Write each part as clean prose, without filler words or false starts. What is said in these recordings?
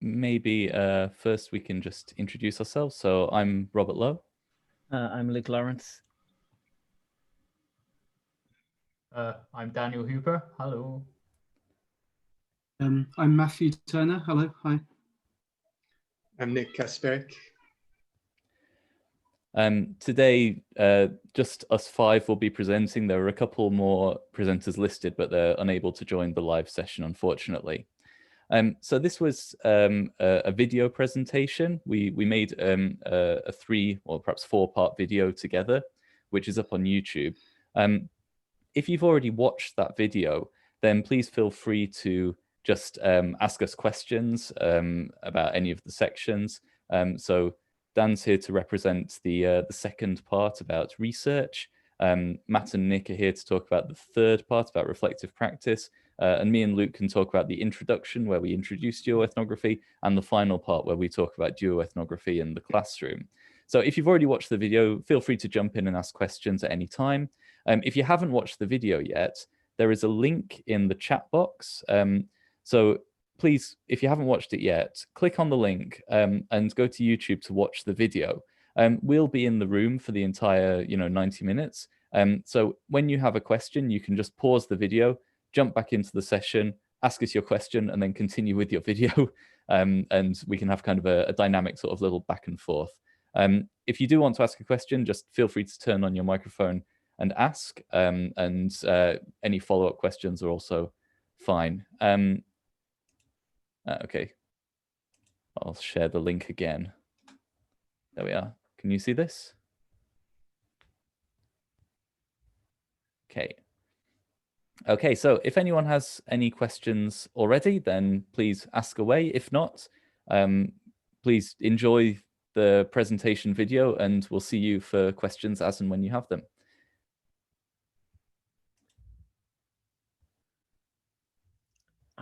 maybe first we can just introduce ourselves. So I'm Robert Lowe. I'm Luke Lawrence. I'm Daniel Hooper. Hello. I'm Matthew Turner. Hello. Hi. I'm Nick Kasparek. Today, just us five will be presenting. There are a couple more presenters listed, but they're unable to join the live session, unfortunately. So this was a video presentation. We made a 3 or perhaps 4-part video together, which is up on YouTube. If you've already watched that video, then please feel free to just ask us questions about any of the sections. So Dan's here to represent the second part about research. Matt and Nick are here to talk about the third part about reflective practice. And me and Luke can talk about the introduction, where we introduce duoethnography, and the final part where we talk about duoethnography in the classroom. So if you've already watched the video, feel free to jump in and ask questions at any time. If you haven't watched the video yet, there is a link in the chat box. So please, if you haven't watched it yet, click on the link and go to YouTube to watch the video. We'll be in the room for the entire 90 minutes. So when you have a question, you can just pause the video, jump back into the session, ask us your question, and then continue with your video. And we can have kind of a dynamic sort of little back and forth. If you do want to ask a question, just feel free to turn on your microphone and ask. And any follow-up questions are also fine. Okay, I'll share the link again. There we are. Can you see this? Okay. Okay, so if anyone has any questions already, then please ask away. If not, please enjoy the presentation video, and we'll see you for questions as and when you have them.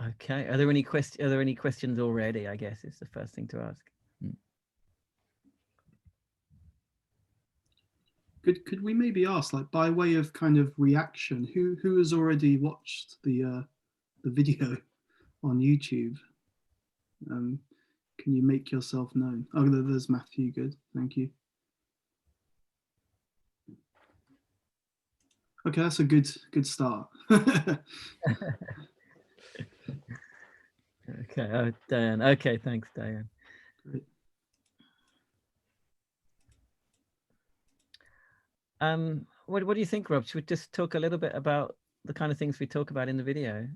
Okay. Are there any questions already? I guess is the first thing to ask. Could we maybe ask, like, by way of kind of reaction, who has already watched the video on YouTube? Can you make yourself known? Oh, there's Matthew. Good, thank you. Okay, that's a good start. Okay. Oh, Diane. Okay, thanks, Diane. Great. What do you think, Rob? Should we just talk a little bit about the kind of things we talk about in the video?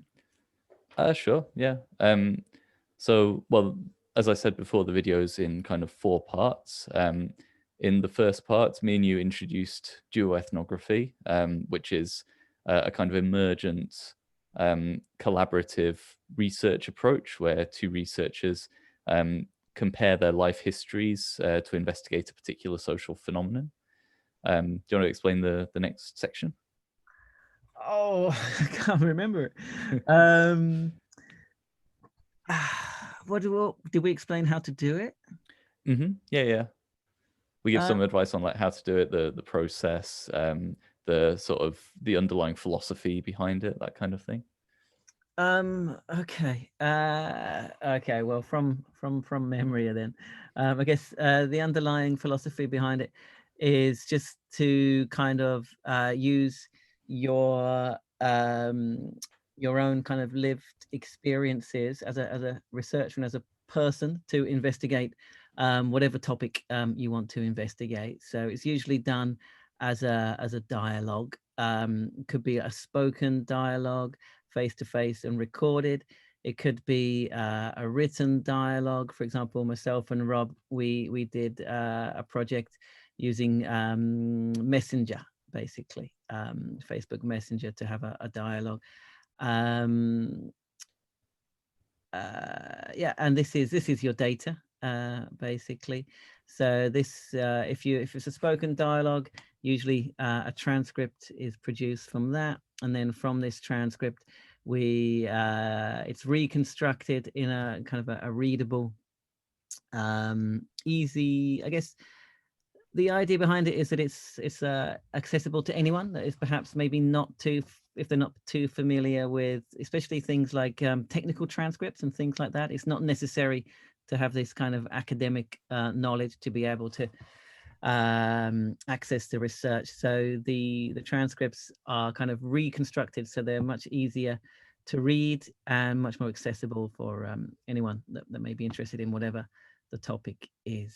Sure, yeah. So, well, as I said before, the video is in kind of 4 parts. In the first part, me and you introduced duoethnography, which is a kind of emergent collaborative research approach where 2 researchers compare their life histories to investigate a particular social phenomenon. Do you want to explain the next section? Oh, I can't remember. Did we explain how to do it? Yeah. We give some advice on like how to do it, the process, the sort of the underlying philosophy behind it, that kind of thing. Okay. Okay. Well, from memory, then, I guess the underlying philosophy behind it is just to kind of use your own kind of lived experiences as a researcher and as a person to investigate whatever topic you want to investigate. So it's usually done as a dialogue. Could be a spoken dialogue, face-to-face and recorded. It could be a written dialogue. For example, myself and Rob, we did a project using Messenger, basically, Facebook Messenger, to have a dialogue. Yeah, and this is your data, basically. So this, if it's a spoken dialogue, usually a transcript is produced from that, and then from this transcript, it's reconstructed in a kind of a readable, easy, I guess. The idea behind it is that it's accessible to anyone that is perhaps maybe not too, if they're not too familiar with, especially things like technical transcripts and things like that. It's not necessary to have this kind of academic knowledge to be able to access the research. So the transcripts are kind of reconstructed, so they're much easier to read and much more accessible for anyone that may be interested in whatever the topic is.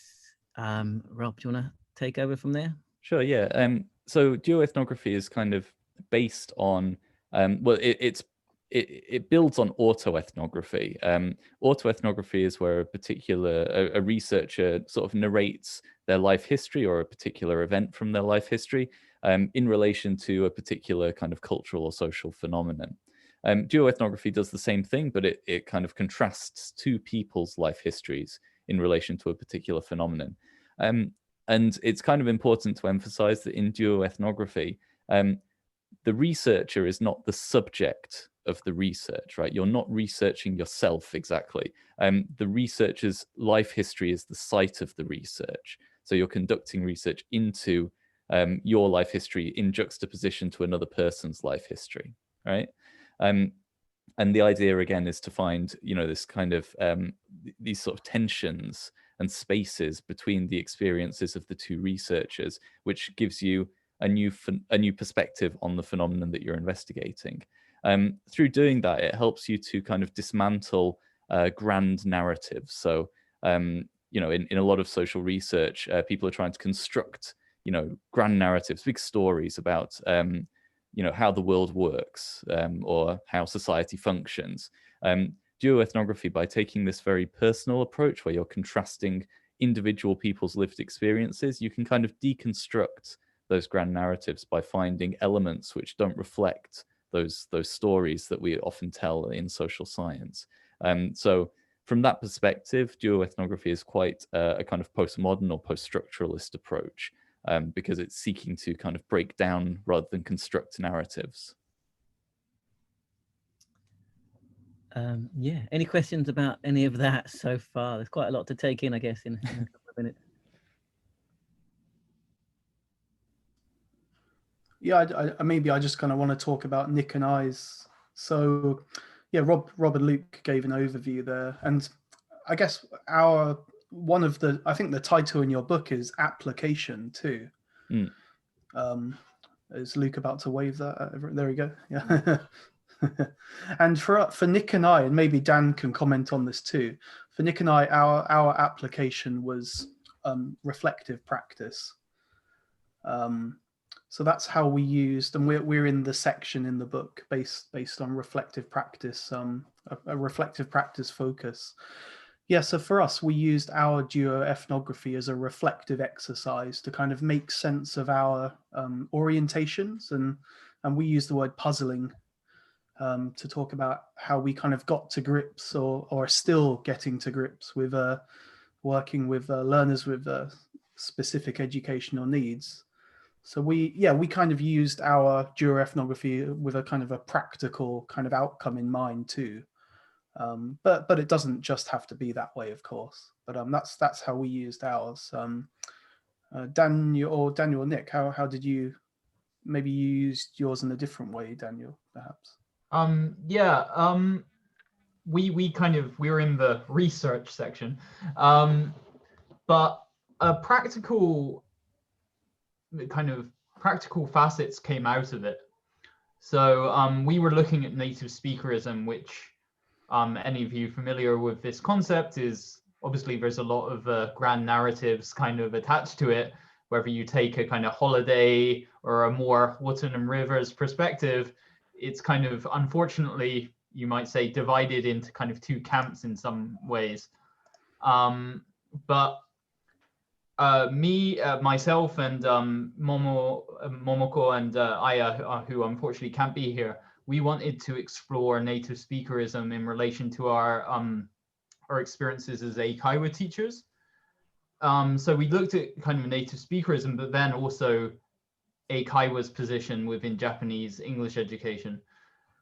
Rob, do you want to take over from there? Sure, yeah. So duoethnography is kind of based on, well, it builds on autoethnography. Autoethnography is where a researcher sort of narrates their life history or a particular event from their life history in relation to a particular kind of cultural or social phenomenon. Duoethnography does the same thing, but it kind of contrasts two people's life histories in relation to a particular phenomenon. And it's kind of important to emphasize that in duoethnography, the researcher is not the subject of the research, right? You're not researching yourself exactly. The researcher's life history is the site of the research. So you're conducting research into your life history in juxtaposition to another person's life history, right? And the idea again is to find, this kind of these sort of tensions and spaces between the experiences of the two researchers, which gives you a new perspective on the phenomenon that you're investigating. Through doing that, it helps you to kind of dismantle grand narratives. So, in a lot of social research, people are trying to construct, grand narratives, big stories about, how the world works or how society functions. Duoethnography, by taking this very personal approach where you're contrasting individual people's lived experiences, you can kind of deconstruct those grand narratives by finding elements which don't reflect those stories that we often tell in social science. So from that perspective, duoethnography is quite a kind of postmodern or post-structuralist approach because it's seeking to kind of break down rather than construct narratives. Yeah, any questions about any of that so far? There's quite a lot to take in, I guess, in a couple of minutes. Yeah, maybe I just kind of want to talk about Nick and I's. So, yeah, Rob and Luke gave an overview there, and I guess I think the title in your book is application too. Is Luke about to wave that? There we go. Yeah. And for Nick and I, and maybe Dan can comment on this too. For Nick and I, our application was reflective practice. So that's how we used, and we're in the section in the book based on reflective practice, a reflective practice focus. Yeah, so for us, we used our duoethnography as a reflective exercise to kind of make sense of our orientations, and we use the word puzzling to talk about how we kind of got to grips or are still getting to grips with working with learners with specific educational needs. So we kind of used our duoethnography with a kind of a practical kind of outcome in mind too. But it doesn't just have to be that way, of course. But that's how we used ours. Daniel or Nick, how did you? Maybe you used yours in a different way, Daniel, perhaps. We're in the research section, but practical facets came out of it. So we were looking at native speakerism, which any of you familiar with this concept is obviously there's a lot of grand narratives kind of attached to it, whether you take a kind of holiday or a more Wootton and Rivers perspective. It's kind of, unfortunately, you might say, divided into kind of two camps in some ways. But myself and Momoko and Aya, who unfortunately can't be here, we wanted to explore native speakerism in relation to our experiences as Eikaiwa teachers. So we looked at kind of native speakerism, but then also Eikaiwa's position within Japanese English education.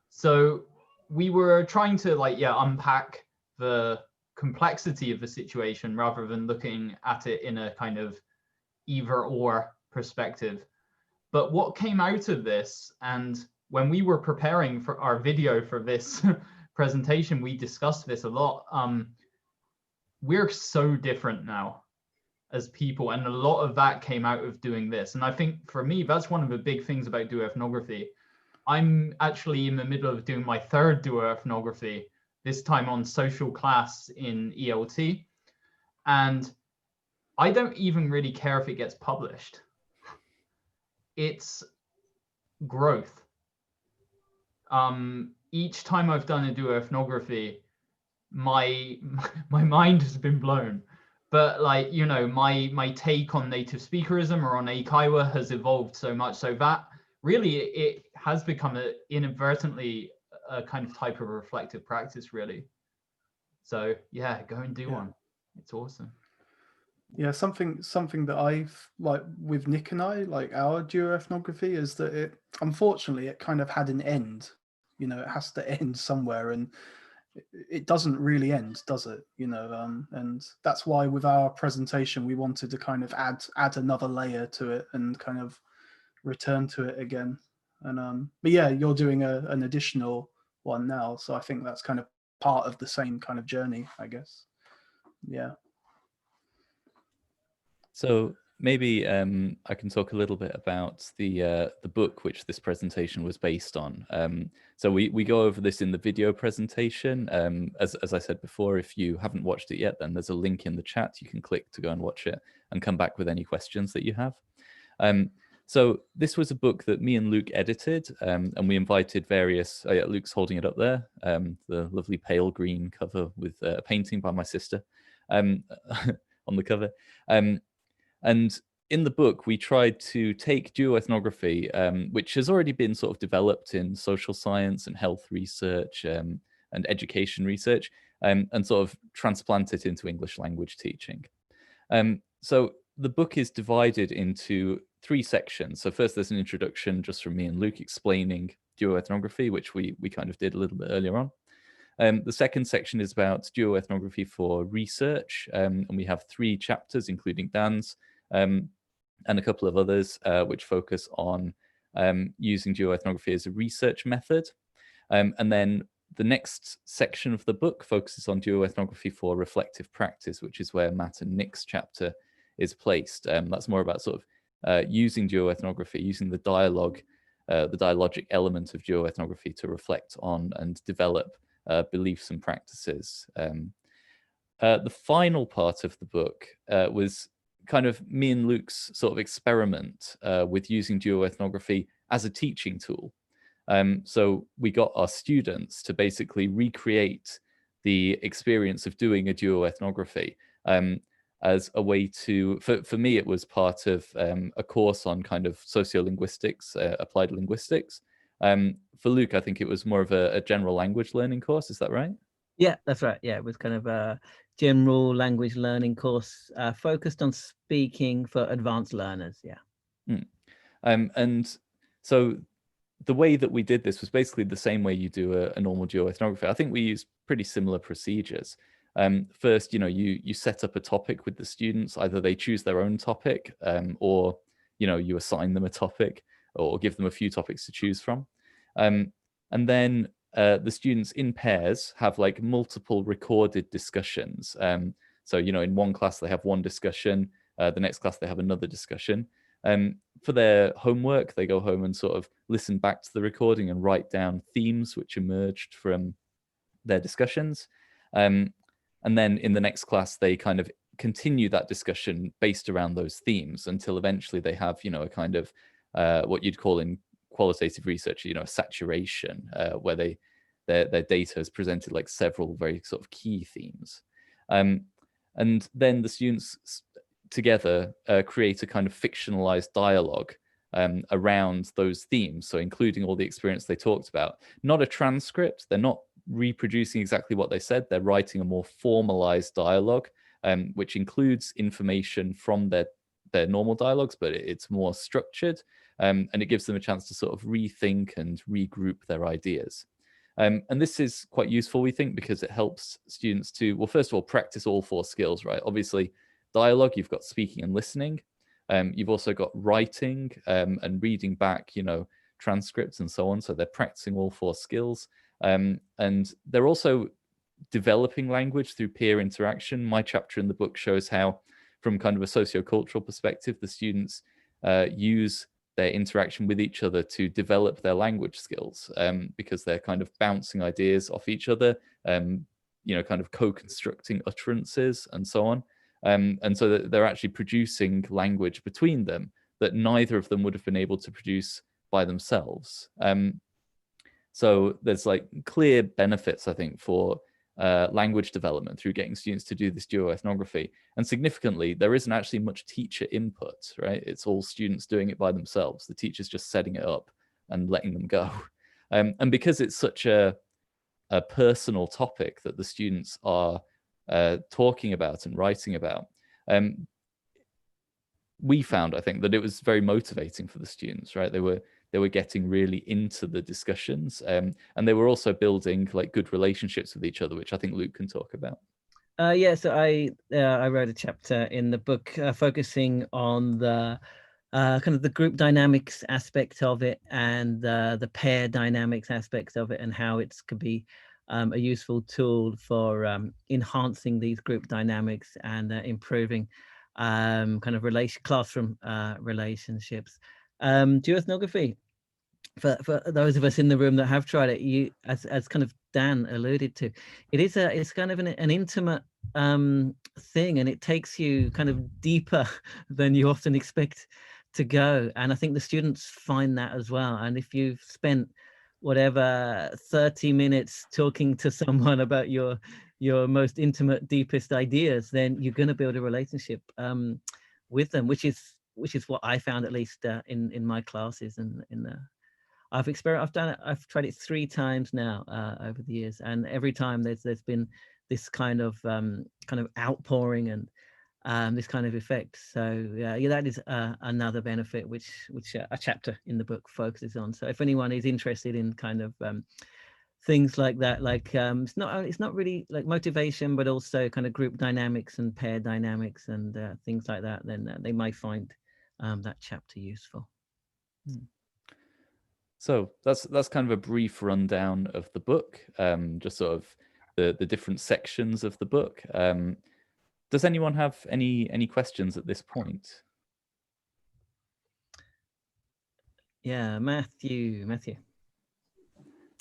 So we were trying to unpack the complexity of the situation rather than looking at it in a kind of either or perspective. But what came out of this, and when we were preparing for our video for this presentation, we discussed this a lot. we're so different now as people, and a lot of that came out of doing this. And I think for me, that's one of the big things about Duo Ethnography. I'm actually in the middle of doing my third Duo Ethnography, this time on social class in ELT. And I don't even really care if it gets published. It's growth. Each time I've done a Duo Ethnography, my mind has been blown. But like, you know, my take on native speakerism or on Eikaiwa has evolved so much, so that really it has become inadvertently a kind of type of reflective practice, really. So yeah, go and do one. It's awesome. Yeah, something that I've like with Nick and I, like our Duo Ethnography, is that it, unfortunately, it kind of had an end. You know, it has to end somewhere, and it doesn't really end, does it? You know, and that's why with our presentation we wanted to kind of add another layer to it and kind of return to it again. And but yeah, you're doing an additional one now, so I think that's kind of part of the same kind of journey, I guess. Yeah. So maybe I can talk a little bit about the book which this presentation was based on. So we go over this in the video presentation. As I said before, if you haven't watched it yet, then there's a link in the chat. You can click to go and watch it and come back with any questions that you have. So this was a book that me and Luke edited, and we invited various, Luke's holding it up there, the lovely pale green cover with a painting by my sister on the cover. And in the book, we tried to take Duo Ethnography, which has already been sort of developed in social science and health research and education research, and sort of transplant it into English language teaching. So the book is divided into 3 sections. So first, there's an introduction just from me and Luke explaining Duo Ethnography, which we kind of did a little bit earlier on. The second section is about Duo Ethnography for research, and we have 3 chapters, including Dan's, and a couple of others, which focus on using Duo Ethnography as a research method. And then the next section of the book focuses on Duo Ethnography for reflective practice, which is where Matt and Nick's chapter is placed. That's more about sort of using Duo Ethnography, using the dialogic element of Duo Ethnography to reflect on and develop beliefs and practices. The final part of the book was kind of me and Luke's sort of experiment with using Duo Ethnography as a teaching tool. So we got our students to basically recreate the experience of doing a Duo Ethnography as a way to, for me, it was part of a course on kind of sociolinguistics, applied linguistics. For Luke, I think it was more of a general language learning course. Is that right? Yeah, that's right. Yeah, it was kind of a general language learning course focused on speaking for advanced learners. Yeah. And so the way that we did this was basically the same way you do a normal Duo Ethnography. I think we used pretty similar procedures. First, you set up a topic with the students. Either they choose their own topic, or you assign them a topic, or give them a few topics to choose from. And then the students in pairs have like multiple recorded discussions. So in one class they have one discussion, the next class they have another discussion. For their homework, they go home and sort of listen back to the recording and write down themes which emerged from their discussions. And then in the next class, they kind of continue that discussion based around those themes until eventually they have, a kind of what you'd call in qualitative research, a saturation, where their data is presented like several very sort of key themes. And then the students together create a kind of fictionalized dialogue around those themes. So including all the experience they talked about, not a transcript. They're not reproducing exactly what they said. They're writing a more formalized dialogue, which includes information from their normal dialogues, but it's more structured, and it gives them a chance to sort of rethink and regroup their ideas. And this is quite useful, we think, because it helps students to, well, first of all, practice all 4 skills, right? Obviously, dialogue, you've got speaking and listening. You've also got writing and reading back, transcripts and so on. So they're practicing all 4 skills. And they're also developing language through peer interaction. My chapter in the book shows how, from kind of a sociocultural perspective, the students use their interaction with each other to develop their language skills, because they're kind of bouncing ideas off each other, you know, kind of co-constructing utterances and so on. And so that they're actually producing language between them that neither of them would have been able to produce by themselves. So there's like clear benefits, I think, for language development through getting students to do this duoethnography. And significantly, there isn't actually much teacher input, right? It's all students doing it by themselves. The teacher's just setting it up and letting them go. And because it's such a personal topic that the students are talking about and writing about, we found, I think, that it was very motivating for the students, right? They were getting really into the discussions, and they were also building like good relationships with each other, which I think Luke can talk about. Yeah, so I wrote a chapter in the book focusing on the kind of the group dynamics aspect of it, and the pair dynamics aspects of it, and how it could be a useful tool for enhancing these group dynamics and improving kind of classroom relationships. Duoethnography, for those of us in the room that have tried it, as kind of Dan alluded to, it's kind of an intimate thing, and it takes you kind of deeper than you often expect to go. And I think the students find that as well. And if you've spent whatever 30 minutes talking to someone about your most intimate, deepest ideas, then you're going to build a relationship with them, which is what I found, at least in my classes and in the I've tried it 3 times now over the years, and every time there's been this kind of outpouring and this kind of effect. So yeah, that is another benefit which a chapter in the book focuses on. So if anyone is interested in kind of things like that, like it's not really like motivation, but also kind of group dynamics and pair dynamics and things like that, then they might find that chapter useful. So that's kind of a brief rundown of the book, just sort of the different sections of the book. Does anyone have any questions at this point? Yeah, Matthew.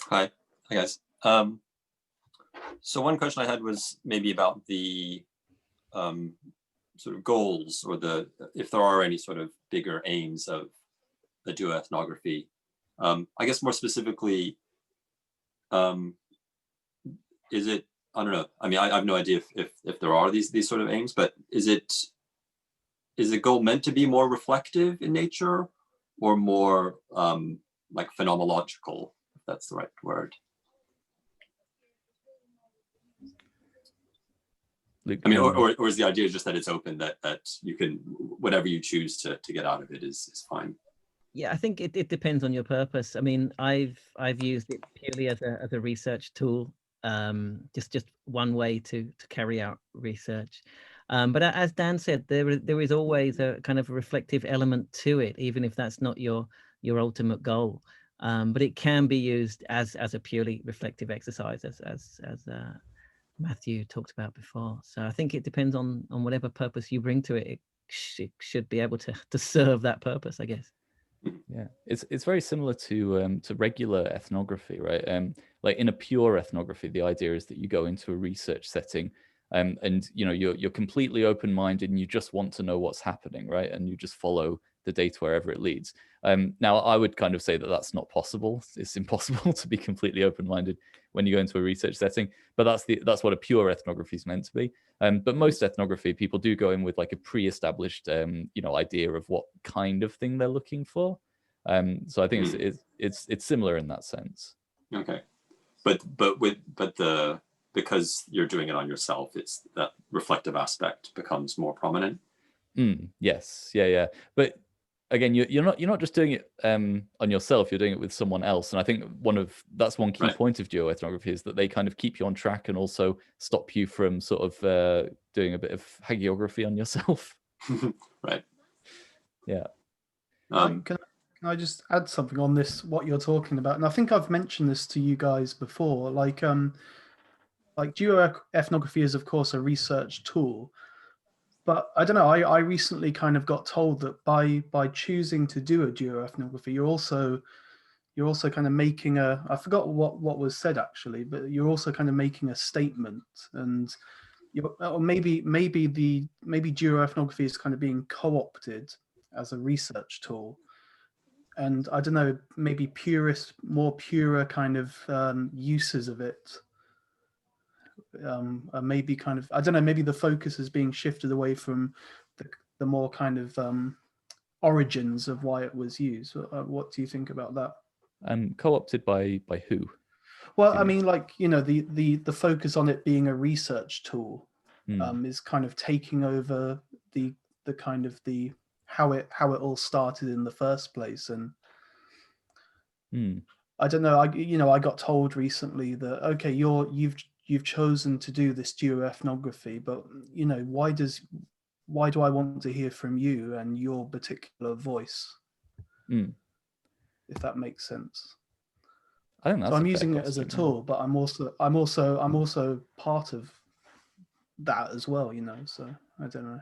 Hi guys. So one question I had was maybe about the sort of goals, or if there are any sort of bigger aims of the duoethnography. I guess more specifically, is it, I don't know, I mean, I have no idea if there are these sort of aims, but is the goal meant to be more reflective in nature, or more like phenomenological, if that's the right word? I mean, or is the idea just that it's open, that you can, whatever you choose to get out of it is fine? Yeah, I think it depends on your purpose. I mean, I've used it purely as a research tool, just one way to carry out research. But as Dan said, there is always a kind of a reflective element to it, even if that's not your ultimate goal. But it can be used as a purely reflective exercise, as Matthew talked about before. So I think it depends on whatever purpose you bring to it. It should be able to serve that purpose, I guess. Yeah, it's very similar to regular ethnography, right? Like in a pure ethnography, the idea is that you go into a research setting, and you know you're completely open-minded and you just want to know what's happening, right? And you just follow the data wherever it leads. Now, I would kind of say that that's not possible. It's impossible to be completely open-minded when you go into a research setting, but that's what a pure ethnography is meant to be. But most ethnography, people do go in with like a pre-established, idea of what kind of thing they're looking for. So I think it's similar in that sense. Okay, because you're doing it on yourself, it's that reflective aspect becomes more prominent. Yes, yeah. But again, you're not just doing it on yourself. You're doing it with someone else, and I think that's one key point of duoethnography is that they kind of keep you on track and also stop you from sort of doing a bit of hagiography on yourself. Right. Yeah. Can I just add something on this, what you're talking about? And I think I've mentioned this to you guys before. Like, like duoethnography is of course a research tool, but I don't know, I recently kind of got told that by choosing to do a duoethnography, you're also kind of making I forgot what was said actually, but you're also kind of making a statement, and or maybe duoethnography is kind of being co-opted as a research tool. And I don't know, maybe more purer kind of uses of it. Maybe kind of, I don't know, maybe the focus is being shifted away from the more kind of origins of why it was used. What do you think about that? Co-opted by who? Well, I mean, like, you know, the focus on it being a research tool is kind of taking over the kind of the how it all started in the first place. And I don't know, I got told recently that, okay, you've chosen to do this duoethnography, but you know, why do I want to hear from you and your particular voice? If that makes sense. I think that's so I'm using it as a tool, but I'm also part of that as well, you know. So I don't know.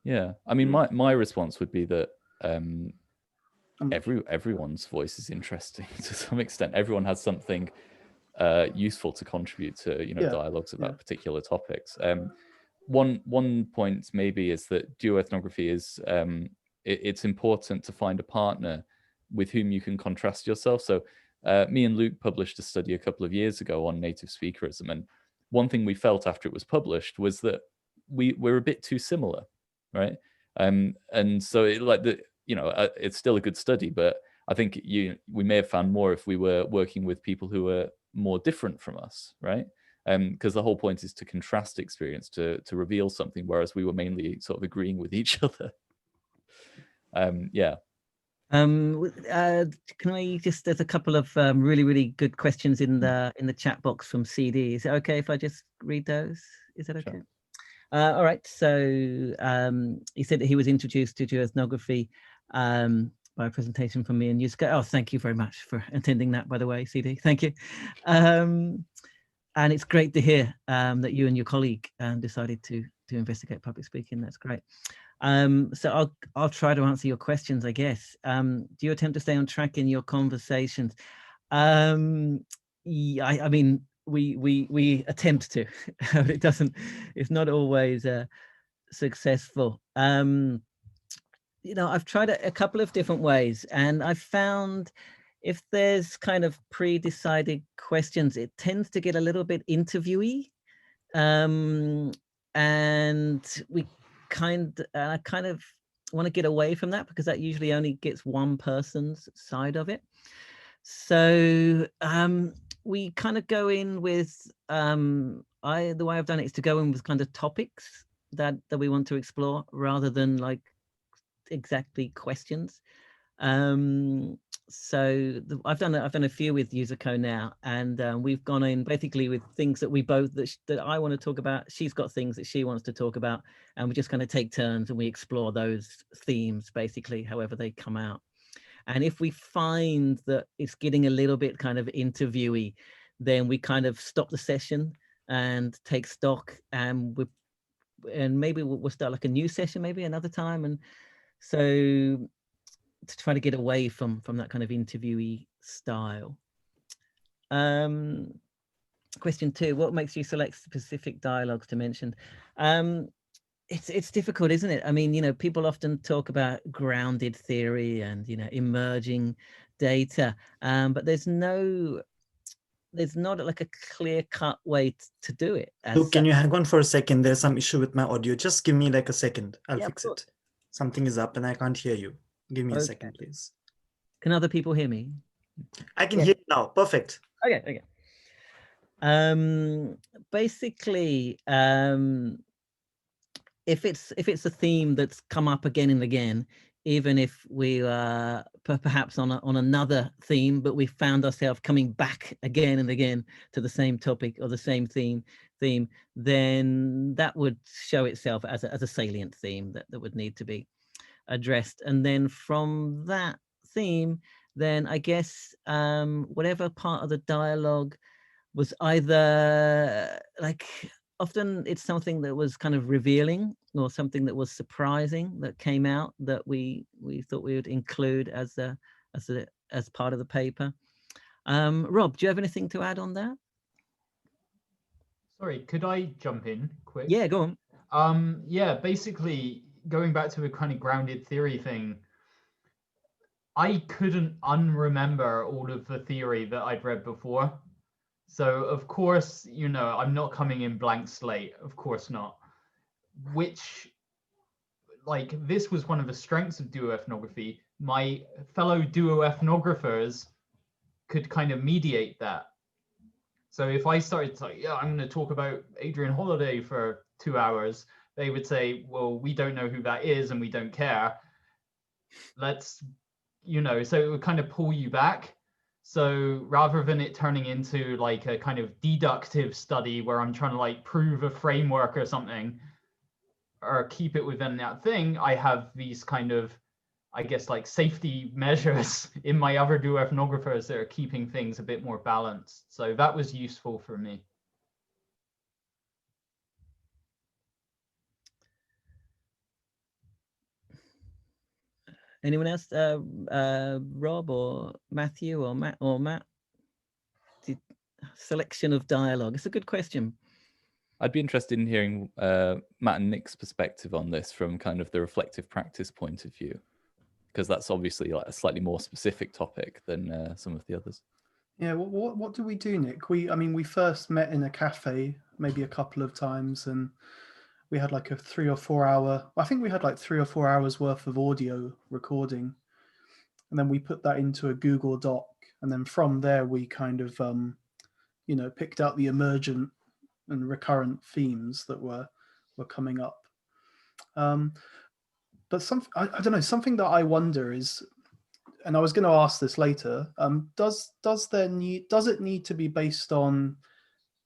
Yeah, I mean, my response would be that everyone's voice is interesting to some extent. Everyone has something useful to contribute to, you know, dialogues about particular topics. One point maybe is that duoethnography is it's important to find a partner with whom you can contrast yourself. So me and Luke published a study a couple of years ago on native speakerism, and one thing we felt after it was published was that we're a bit too similar, right? And so it's still a good study, but I think we may have found more if we were working with people who were more different from us, right? Because the whole point is to contrast experience, to reveal something, whereas we were mainly sort of agreeing with each other. Can we just, there's a couple of really good questions in the chat box from CD. Is it okay if I just read those? Is that okay? Sure. All right, so he said that he was introduced to duoethnography by a presentation from me and Yusuke. Oh, thank you very much for attending that, by the way, CD. Thank you. And it's great to hear that you and your colleague decided to investigate public speaking. That's great. So I'll try to answer your questions, I guess. Do you attempt to stay on track in your conversations? Yeah, I mean, we attempt to, but it's not always successful. You know, I've tried a couple of different ways, and I've found if there's kind of pre-decided questions, it tends to get a little bit interviewee, and I kind of want to get away from that, because that usually only gets one person's side of it. So we kind of go in with the way I've done it is to go in with kind of topics that we want to explore, rather than like exactly questions. So I've done a few with Yuzuko now, and we've gone in basically with things that we both that I want to talk about. She's got things that she wants to talk about, and we just kind of take turns and we explore those themes basically, however they come out. And if we find that it's getting a little bit kind of interviewee, then we kind of stop the session and take stock, and maybe we'll start like a new session maybe another time. And so to try to get away from that kind of interviewee style. Question 2, what makes you select specific dialogues to mention? It's difficult, isn't it? I mean, you know, people often talk about grounded theory and, you know, emerging data, but there's not like a clear-cut way to do it. Luke, can you hang on for a second? There's some issue with my audio. Just give me like a second. I'll fix it. Something is up and I can't hear you. Give me a second, please. Can other people hear me? I can hear you now. Perfect. Okay. Basically, if it's a theme that's come up again and again, even if we are perhaps on another theme, but we found ourselves coming back again and again to the same topic or the same theme, then that would show itself as a salient theme that would need to be addressed. And then from that theme, then I guess whatever part of the dialogue was either like, often it's something that was kind of revealing or something that was surprising that came out that we thought we would include as part of the paper. Rob, do you have anything to add on that? Sorry, could I jump in quick? Yeah, go on. Yeah, basically going back to a kind of grounded theory thing, I couldn't unremember all of the theory that I'd read before. So of course, you know, I'm not coming in blank slate, of course not. Which, like, this was one of the strengths of duoethnography. My fellow duoethnographers could kind of mediate that. So if I started to like, yeah, I'm going to talk about Adrian Holiday for 2 hours, they would say, well, we don't know who that is and we don't care. Let's, you know, so it would kind of pull you back. So rather than it turning into like a kind of deductive study where I'm trying to like prove a framework or something, or keep it within that thing, I have these kind of, I guess, like safety measures in my other duoethnographers that are keeping things a bit more balanced. So that was useful for me. Anyone else? Rob or Matthew or Matt? Selection of dialogue. It's a good question. I'd be interested in hearing Matt and Nick's perspective on this from kind of the reflective practice point of view, because that's obviously like a slightly more specific topic than some of the others. Yeah, what do we do, Nick? We first met in a cafe maybe a couple of times, and we had like a 3 or 4 hour, I think we had like 3 or 4 hours worth of audio recording. And then we put that into a Google Doc. And then from there, we kind of, you know, picked out the emergent and recurrent themes that were coming up. But I don't know, something that I wonder is, and I was going to ask this later, does it need to be based on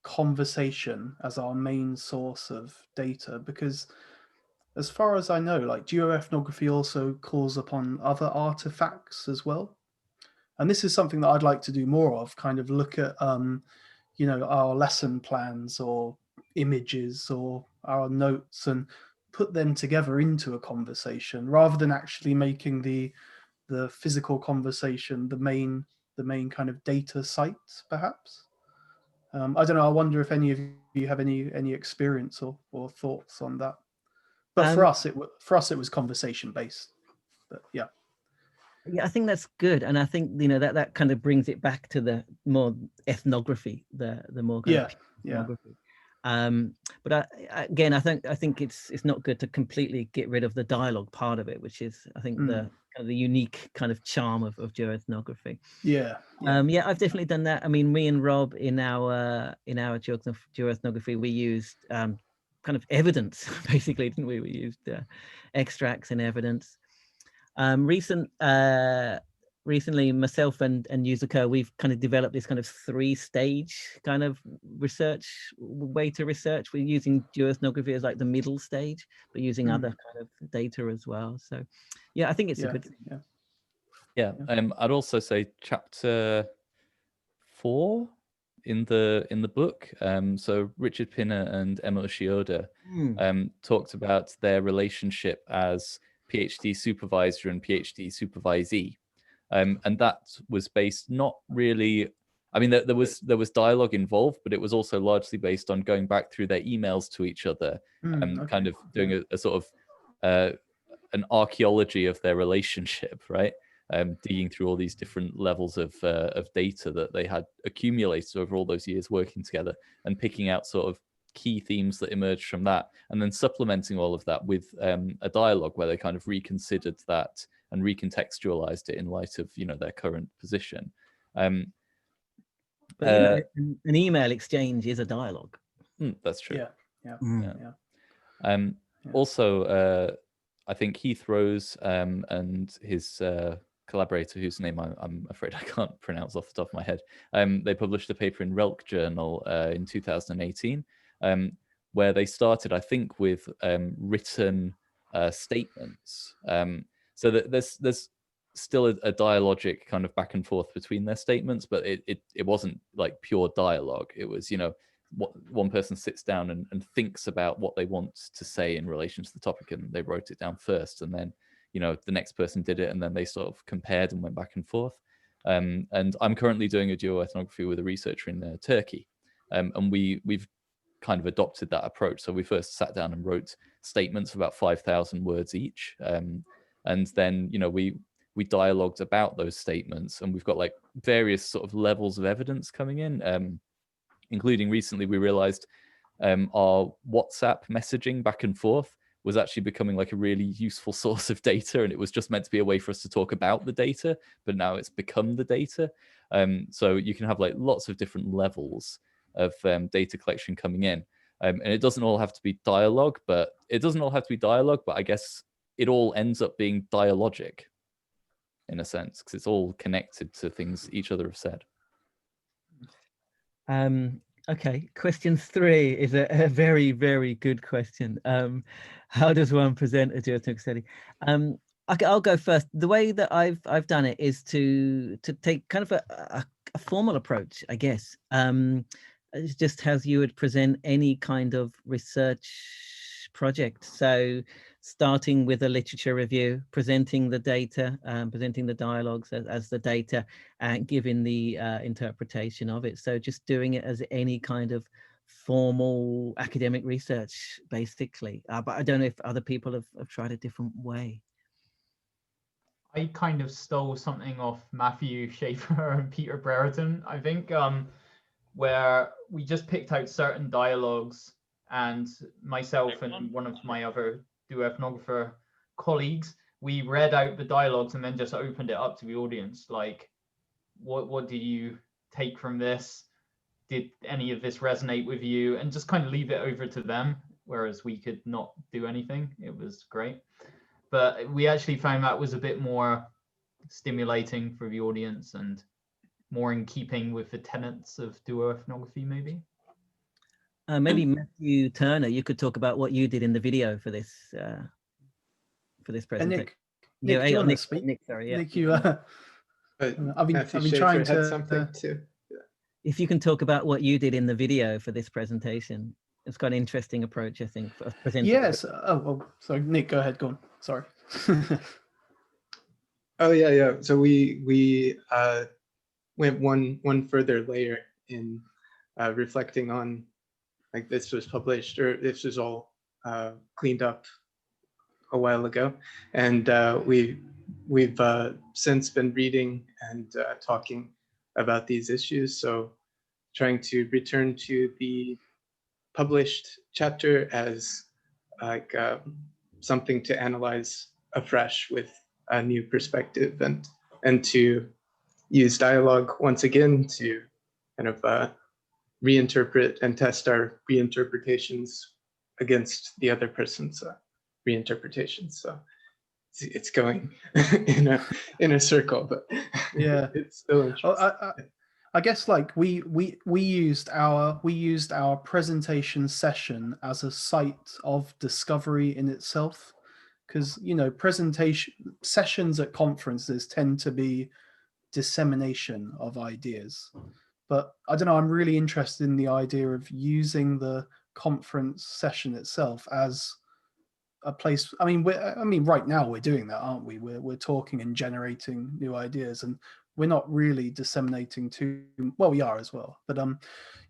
conversation as our main source of data? Because as far as I know, like duoethnography also calls upon other artifacts as well. And this is something that I'd like to do more of, kind of look at, you know, our lesson plans or images or our notes and put them together into a conversation rather than actually making the physical conversation the main kind of data site, perhaps. I don't know. I wonder if any of you have any experience or thoughts on that. But for us, it was conversation based. But yeah. Yeah, I think that's good, and I think, you know, that kind of brings it back to the more ethnography, the more kind of ethnography. But again, I think it's not good to completely get rid of the dialogue part of it, which is, I think, the kind of the unique kind of charm of duoethnography. Yeah. I've definitely done that. I mean, me and Rob in our duoethnography, we used kind of evidence, basically, didn't we? We used extracts and evidence. Recently, myself and Yuzuko, we've kind of developed this kind of 3-stage kind of way to research. We're using duoethnography as like the middle stage, but using other kind of data as well. So, yeah, I think it's a good thing. Yeah. I'd also say chapter 4 in the book. So Richard Pinner and Emma Ushioda talked about their relationship as PhD supervisor and PhD supervisee. And that was based not really, I mean, there was dialogue involved, but it was also largely based on going back through their emails to each other and kind of doing a sort of an archaeology of their relationship, right? Digging through all these different levels of data that they had accumulated over all those years working together and picking out sort of key themes that emerged from that, and then supplementing all of that with a dialogue where they kind of reconsidered that and recontextualized it in light of, you know, their current position. But you know, an email exchange is a dialogue. That's true. Yeah. Also, I think Heath Rose and his collaborator, whose name I'm afraid I can't pronounce off the top of my head, they published a paper in Relk Journal in 2018, where they started, I think, with written statements. So that there's still a dialogic kind of back and forth between their statements, but it wasn't like pure dialogue. It was, you know, what one person sits down and thinks about what they want to say in relation to the topic, and they wrote it down first, and then, you know, the next person did it, and then they sort of compared and went back and forth. And I'm currently doing a duo ethnography with a researcher in Turkey, and we've kind of adopted that approach. So we first sat down and wrote statements of about 5,000 words each, and then, you know, we dialogued about those statements, and we've got like various sort of levels of evidence coming in, including recently we realized our WhatsApp messaging back and forth was actually becoming like a really useful source of data, and it was just meant to be a way for us to talk about the data, but now it's become the data. So you can have like lots of different levels of data collection coming in, and it doesn't all have to be dialogue, but I guess it all ends up being dialogic in a sense, because it's all connected to things each other have said. Okay, question 3 is a very, very good question. How does one present a geotechnical study? I'll go first. The way that I've done it is to take kind of a formal approach, I guess. It's just as you would present any kind of research project. So starting with a literature review, presenting the data, presenting the dialogues as the data, and giving the interpretation of it. So just doing it as any kind of formal academic research, basically. But I don't know if other people have tried a different way. I kind of stole something off Matthew Schaefer and Peter Brereton, I think, where we just picked out certain dialogues, and myself and one of my other Duo Ethnographer colleagues, we read out the dialogues and then just opened it up to the audience. Like, what do you take from this? Did any of this resonate with you? And just kind of leave it over to them, whereas we could not do anything. It was great. But we actually found that was a bit more stimulating for the audience and more in keeping with the tenets of Duo Ethnography, maybe. Maybe Matthew Turner, you could talk about what you did in the video for this presentation. Nick, do you want to speak? Nick, sorry, yeah. Nick, you. I've been trying to. Something too. If you can talk about what you did in the video for this presentation, it's got an interesting approach, I think, for presenting. Yes. Oh, sorry, Nick, go ahead. Go on. Sorry. Oh yeah. So we went one further layer in reflecting on, like, this was published, or this was all cleaned up a while ago, and we've since been reading and talking about these issues. So trying to return to the published chapter as like something to analyze afresh with a new perspective, and to use dialogue once again to kind of reinterpret and test our reinterpretations against the other person's reinterpretations. So it's going in a circle, but yeah, it's still interesting. I guess like we used our presentation session as a site of discovery in itself, because, you know, presentation sessions at conferences tend to be dissemination of ideas, but I don't know, I'm really interested in the idea of using the conference session itself as a place. I mean, right now we're doing that, aren't we? We're talking and generating new ideas, and we're not really disseminating too well. We are as well, but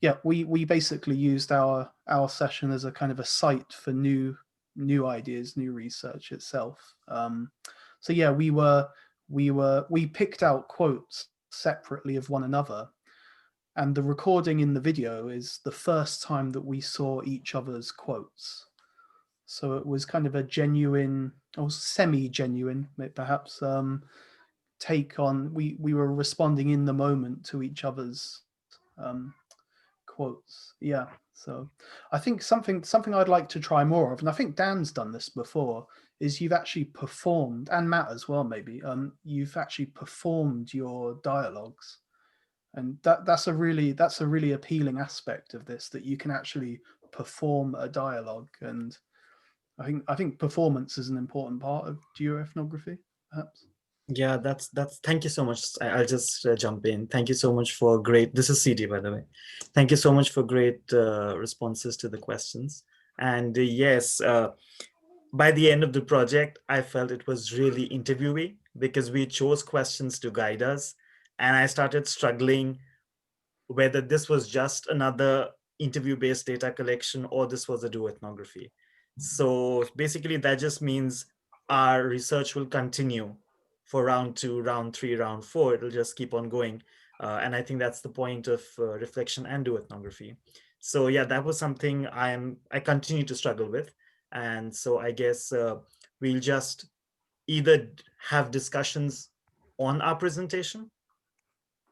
yeah, we basically used our session as a kind of a site for new ideas, new research itself. So yeah, we picked out quotes separately of one another, and the recording in the video is the first time that we saw each other's quotes. So it was kind of a genuine, or semi-genuine, perhaps, take on. We were responding in the moment to each other's quotes. Yeah. So I think something I'd like to try more of, and I think Dan's done this before, is you've actually performed, and Matt as well, maybe, you've actually performed your dialogues. And that's a really appealing aspect of this, that you can actually perform a dialogue. And I think performance is an important part of Duo Ethnography, perhaps. Yeah, that's thank you so much. I'll just jump in. Thank you so much for great, this is CD by the way. Thank you so much for great responses to the questions. And yes, by the end of the project, I felt it was really interviewee because we chose questions to guide us. And I started struggling whether this was just another interview-based data collection or this was a duoethnography. So basically that just means our research will continue for round 2, round 3, round 4. It'll just keep on going. And I think that's the point of reflection and duoethnography. So yeah, that was something I continue to struggle with. And so I guess we'll just either have discussions on our presentation,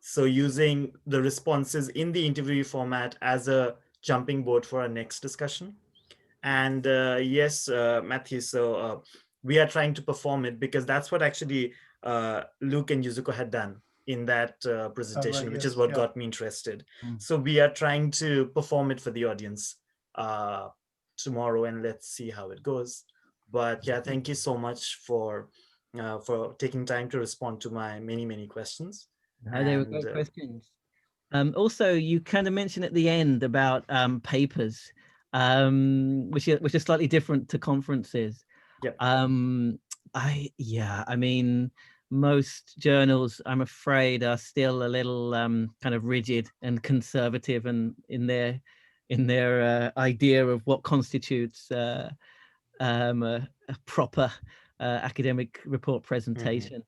so using the responses in the interview format as a jumping board for our next discussion. And yes, Matthew, so we are trying to perform it because that's what actually Luke and Yuzuko had done in that presentation, right, which yes, is what yeah. got me interested. Mm. So we are trying to perform it for the audience tomorrow, and let's see how it goes. But yeah, thank you so much for taking time to respond to my many questions. They were great questions. Also, you kind of mentioned at the end about papers, which are slightly different to conferences. Yep. I mean, most journals, I'm afraid, are still a little kind of rigid and conservative, and in their idea of what constitutes a proper academic report presentation.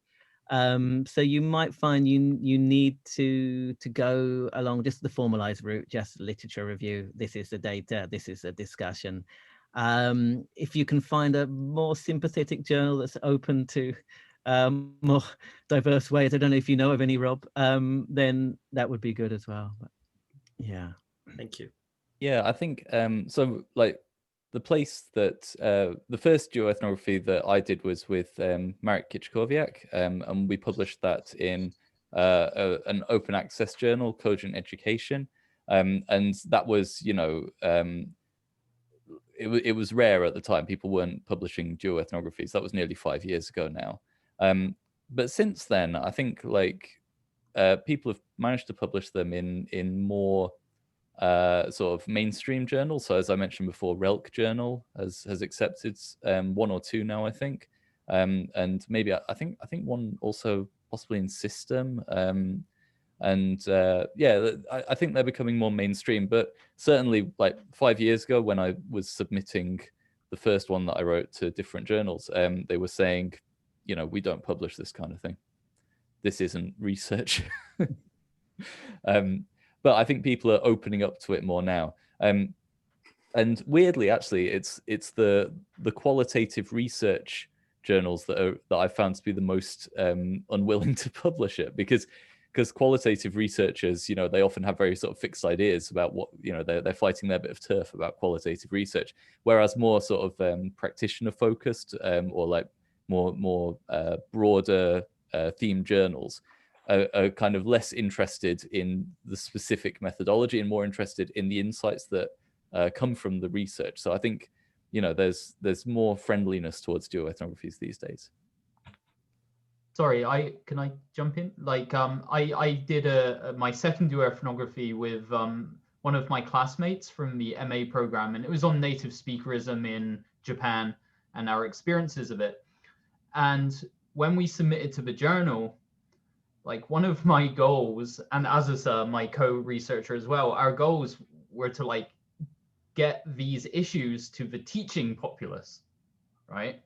So you might find you need to go along just the formalized route, just literature review. This is the data, this is a discussion. If you can find a more sympathetic journal that's open to more diverse ways, I don't know if you know of any, Rob, then that would be good as well. But yeah. Thank you. Yeah, I think so. Like the place that the first duoethnography that I did was with Marek Kiczkowiak, and we published that in an open access journal, Cogent Education, and that was, you know, it was rare at the time. People weren't publishing duoethnographies. That was nearly 5 years ago now. But since then, I think like people have managed to publish them in more sort of mainstream journals. So as I mentioned before, Relk Journal has accepted 1 or 2 now, I think, and maybe I think one also possibly in System. Yeah, I think they're becoming more mainstream. But certainly, like 5 years ago, when I was submitting the first one that I wrote to different journals, they were saying, you know, we don't publish this kind of thing. This isn't research. But I think people are opening up to it more now. And weirdly, actually, it's the qualitative research journals that I found to be the most unwilling to publish it, because qualitative researchers, you know, they often have very sort of fixed ideas about what, you know, they're fighting their bit of turf about qualitative research, whereas more sort of practitioner focused or like more broader themed journals are kind of less interested in the specific methodology and more interested in the insights that come from the research. So I think, you know, there's more friendliness towards duoethnographies these days. Sorry, can I jump in? Like, I did my second duoethnography with one of my classmates from the MA program, and it was on native speakerism in Japan and our experiences of it. And when we submitted to the journal, like one of my goals, and Azusa, my co-researcher as well, our goals were to like get these issues to the teaching populace, right?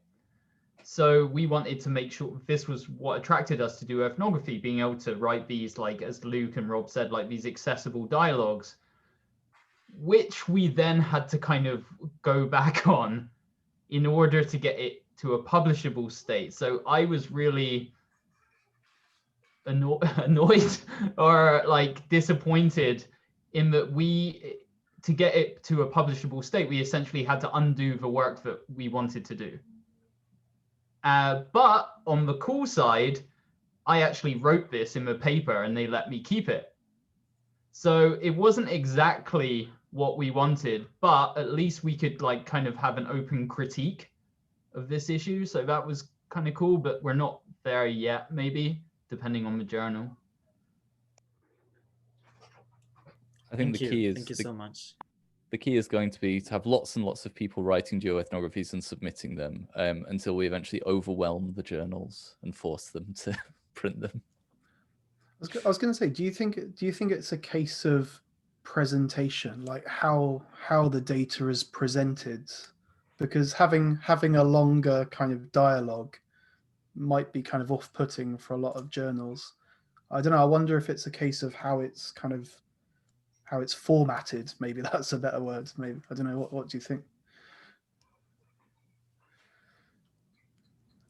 So we wanted to make sure this was what attracted us to do ethnography, being able to write these, like, as Luke and Rob said, like these accessible dialogues, which we then had to kind of go back on in order to get it to a publishable state. So I was really annoyed or like disappointed in that to get it to a publishable state, we essentially had to undo the work that we wanted to do. But on the cool side, I actually wrote this in the paper and they let me keep it. So it wasn't exactly what we wanted, but at least we could like kind of have an open critique of this issue. So that was kind of cool, but we're not there yet, maybe, depending on the journal. I think the key is thank you so much. The key is going to be to have lots and lots of people writing duoethnographies and submitting them until we eventually overwhelm the journals and force them to print them. I was going to say, do you think it's a case of presentation, like how the data is presented? Because having a longer kind of dialogue might be kind of off-putting for a lot of journals. I don't know. I wonder if it's a case of how it's formatted. Maybe that's a better word. Maybe, I don't know. What do you think?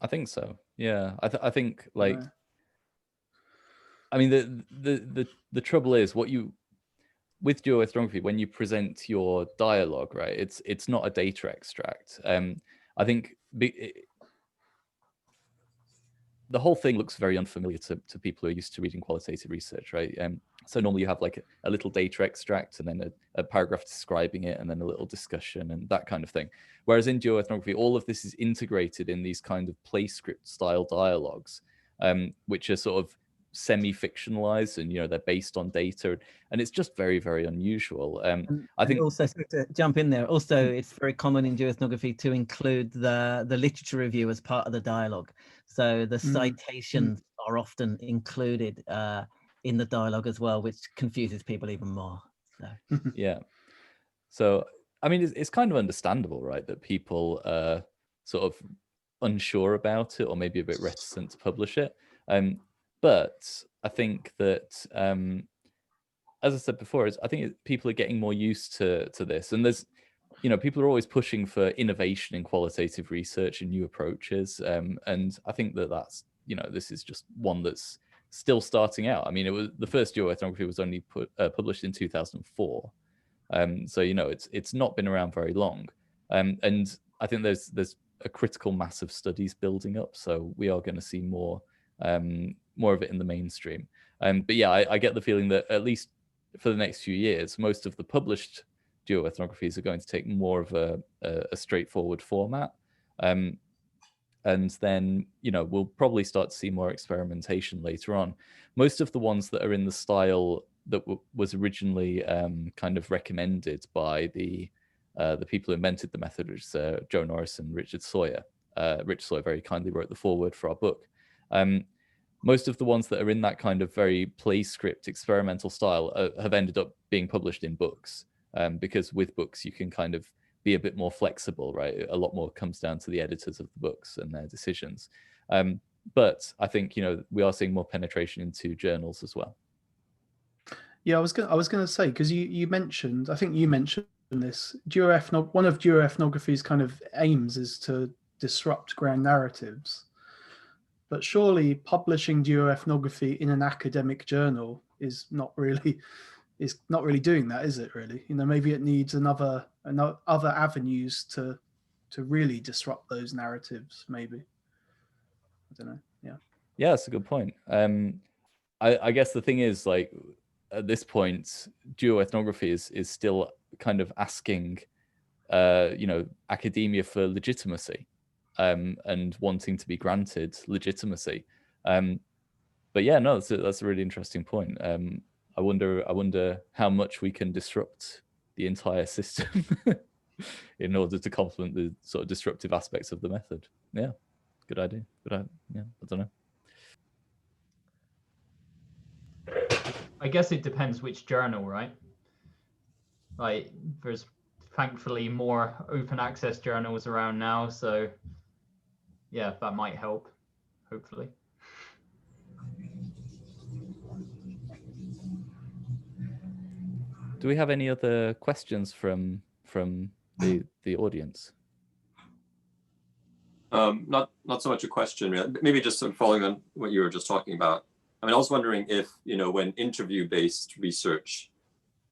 I think so. Yeah, I think like, I mean, the trouble is with duoethnography, when you present your dialogue, right? It's not a data extract. I think the whole thing looks very unfamiliar to people who are used to reading qualitative research, right? So normally you have like a little data extract and then a paragraph describing it and then a little discussion and that kind of thing. Whereas in duoethnography, all of this is integrated in these kind of play script style dialogues, which are sort of semi-fictionalized, and they're based on data, and it's just very, very unusual. I think also, to jump in there, also it's very common in duoethnography to include the literature review as part of the dialogue, so the citations are often included in the dialogue as well, which confuses people even more. So yeah, so I mean, it's kind of understandable, right, that people are sort of unsure about it or maybe a bit reticent to publish it. But I think that, as I said before, I think people are getting more used to this. And there's, people are always pushing for innovation in qualitative research and new approaches. And I think that's, this is just one that's still starting out. I mean, it was the first duoethnography was only published in 2004. So, it's not been around very long. And I think there's a critical mass of studies building up. So we are going to see more of it in the mainstream. But yeah, I get the feeling that at least for the next few years, most of the published duoethnographies are going to take more of a straightforward format. And then, we'll probably start to see more experimentation later on. Most of the ones that are in the style that was originally kind of recommended by the people who invented the method, which is Joe Norris and Richard Sawyer. Richard Sawyer very kindly wrote the foreword for our book. Most of the ones that are in that kind of very play script experimental style have ended up being published in books, because with books you can kind of be a bit more flexible, right? A lot more comes down to the editors of the books and their decisions. But I think, we are seeing more penetration into journals as well. Yeah, I was going to say, because you mentioned, I think you mentioned this, one of duoethnography's kind of aims is to disrupt grand narratives. But surely publishing duoethnography in an academic journal is not really doing that, is it? Really, maybe it needs other avenues to really disrupt those narratives. Maybe, I don't know. Yeah, that's a good point. I guess the thing is, like, at this point, duoethnography is still kind of asking, academia for legitimacy. And wanting to be granted legitimacy. But yeah, no, that's a really interesting point. I wonder how much we can disrupt the entire system in order to complement the sort of disruptive aspects of the method. Yeah, good idea. Yeah, I don't know. I guess it depends which journal, right? Like, there's thankfully more open access journals around now, so yeah, that might help, hopefully. Do we have any other questions from the audience? Not so much a question, really. Maybe just sort of following on what you were just talking about. I mean, I was wondering if, when interview-based research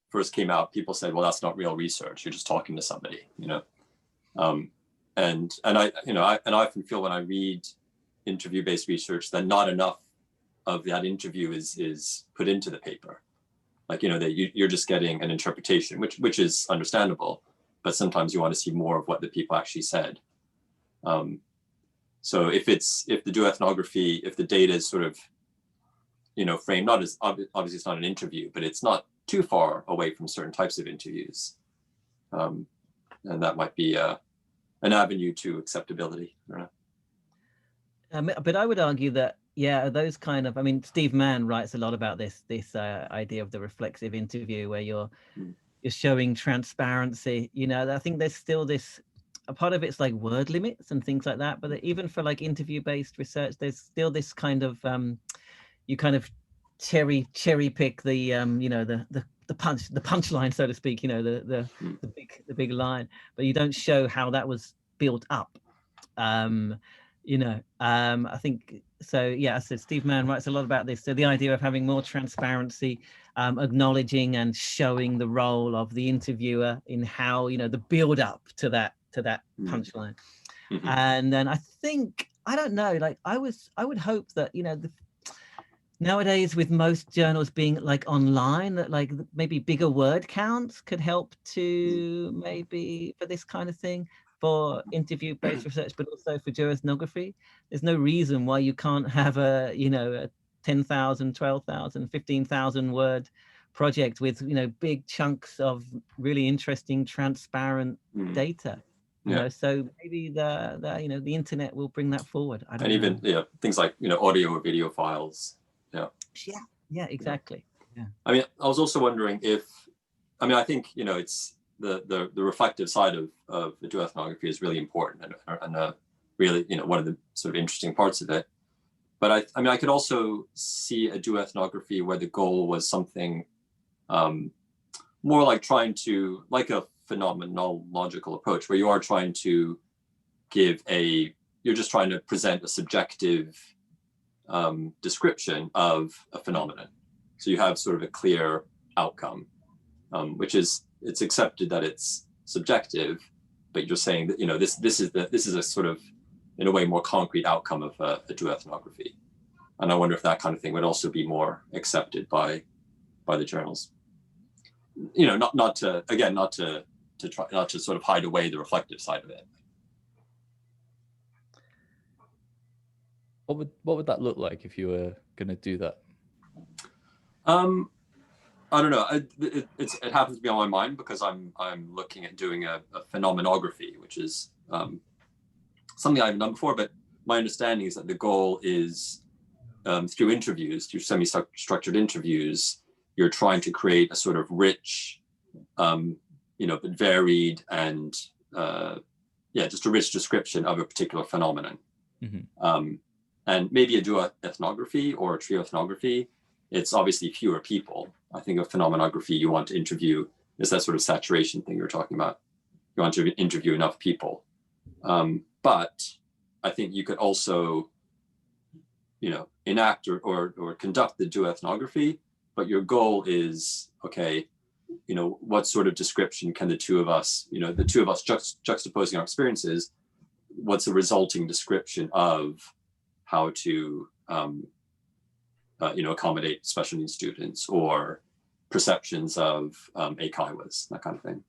first came out, people said, well, that's not real research. You're just talking to somebody, And I often feel when I read interview-based research that not enough of that interview is put into the paper. Like, that you're just getting an interpretation, which is understandable, but sometimes you want to see more of what the people actually said. So if the duoethnography, if the data is sort of, framed not as, obviously it's not an interview, but it's not too far away from certain types of interviews. And that might be an avenue to acceptability. I don't know. But I would argue that, yeah, those kind of, I mean, Steve Mann writes a lot about this idea of the reflexive interview where you're showing transparency. I think there's still this, a part of it's like word limits and things like that, but even for like interview-based research, there's still this kind of, you kind of cherry pick the, the punchline, so to speak, the big line, but you don't show how that was built up. I think so. Yeah, I said Steve Mann writes a lot about this. So the idea of having more transparency, acknowledging and showing the role of the interviewer in how the build up to that punchline. And then I think, I don't know, like I would hope that nowadays with most journals being like online, that like maybe bigger word counts could help to maybe for this kind of thing, for interview-based research, but also for duoethnography. There's no reason why you can't have a 10,000, 12,000, 15,000 word project with big chunks of really interesting, transparent data. So maybe the internet will bring that forward. I don't know. Even things like audio or video files. Yeah, exactly. Yeah. I mean, I was also wondering if, I think it's the reflective side of the duoethnography is really important and really one of the sort of interesting parts of it. But I could also see a duoethnography where the goal was something more like trying to, like a phenomenological approach, where you are trying to you're just trying to present a subjective description of a phenomenon. So you have sort of a clear outcome, which is, it's accepted that it's subjective, but you're saying that this is a sort of, in a way, more concrete outcome of a duoethnography. And I wonder if that kind of thing would also be more accepted by the journals. Not to sort of hide away the reflective side of it. What would that look like if you were going to do that? I don't know. It happens to be on my mind because I'm looking at doing a phenomenography, which is something I haven't done before. But my understanding is that the goal is through interviews, through semi-structured interviews, you're trying to create a sort of rich, but varied and just a rich description of a particular phenomenon. And maybe a duoethnography or a trioethnography, it's obviously fewer people. I think of phenomenography, you want to interview, is that sort of saturation thing you're talking about. You want to interview enough people. But I think you could also, enact or conduct the duoethnography, but your goal is, okay, what sort of description can the two of us juxtaposing our experiences, what's the resulting description of how to accommodate special needs students or perceptions of eikaiwas, that kind of thing.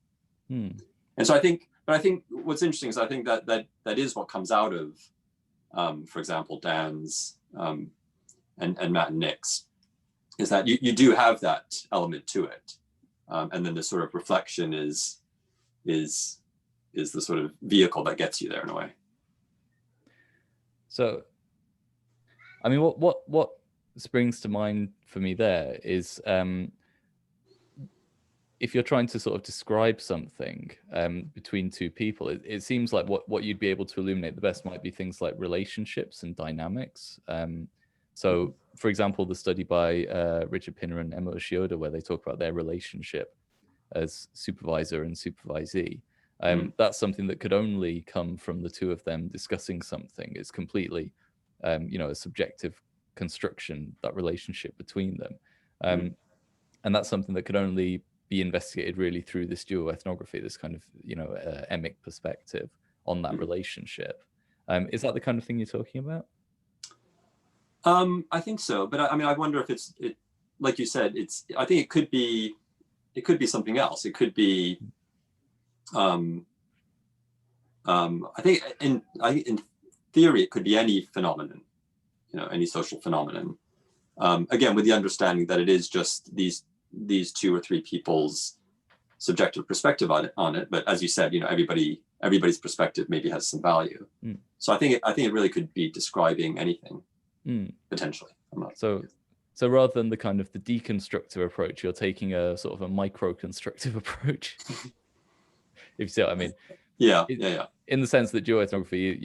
And so I think what's interesting is I think that is what comes out of, for example, Dan's and Matt and Nick's, is that you do have that element to it, and then the sort of reflection is the sort of vehicle that gets you there in a way. So, I mean, what springs to mind for me there is if you're trying to sort of describe something between two people, it seems like what you'd be able to illuminate the best might be things like relationships and dynamics. So, for example, the study by Richard Pinner and Emma Ushioda, where they talk about their relationship as supervisor and supervisee, that's something that could only come from the two of them discussing something. It's completely, a subjective construction, that relationship between them. And that's something that could only be investigated really through this duoethnography, this kind of, emic perspective on that relationship. Is that the kind of thing you're talking about? I think so, but I wonder if it's like you said, I think it could be something else. It could be, I think in theory, it could be any phenomenon, any social phenomenon. Again, with the understanding that it is just these 2 or 3 people's subjective perspective on it. But as you said, everybody's perspective maybe has some value. So I think it really could be describing anything potentially. So rather than the kind of the deconstructive approach, you're taking a sort of a micro-constructive approach. If you see what I mean. Yeah. In the sense that duoethnography,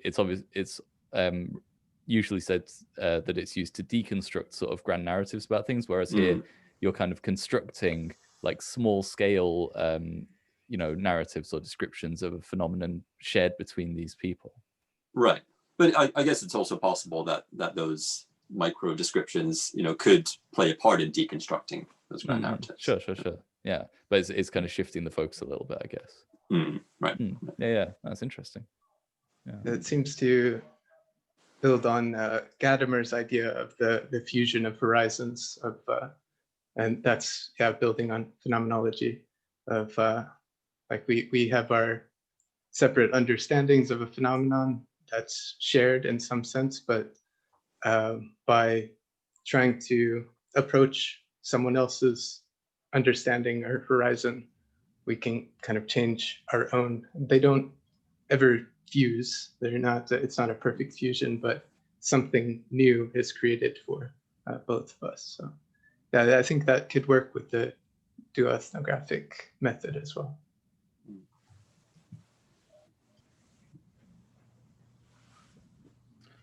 it's obvious, it's usually said that it's used to deconstruct sort of grand narratives about things, whereas here you're kind of constructing like small scale, narratives or descriptions of a phenomenon shared between these people. Right, but I guess it's also possible that those micro descriptions, could play a part in deconstructing those grand narratives. Sure. Yeah, but it's kind of shifting the focus a little bit, I guess. Right. Yeah, that's interesting. Yeah. It seems to build on Gadamer's idea of the fusion of horizons of, and that's building on phenomenology of like we have our separate understandings of a phenomenon that's shared in some sense, but by trying to approach someone else's understanding or horizon, we can kind of change our own. They don't ever fuse. They're not. It's not a perfect fusion, but something new is created for both of us. So, yeah, I think that could work with the duoethnographic method as well.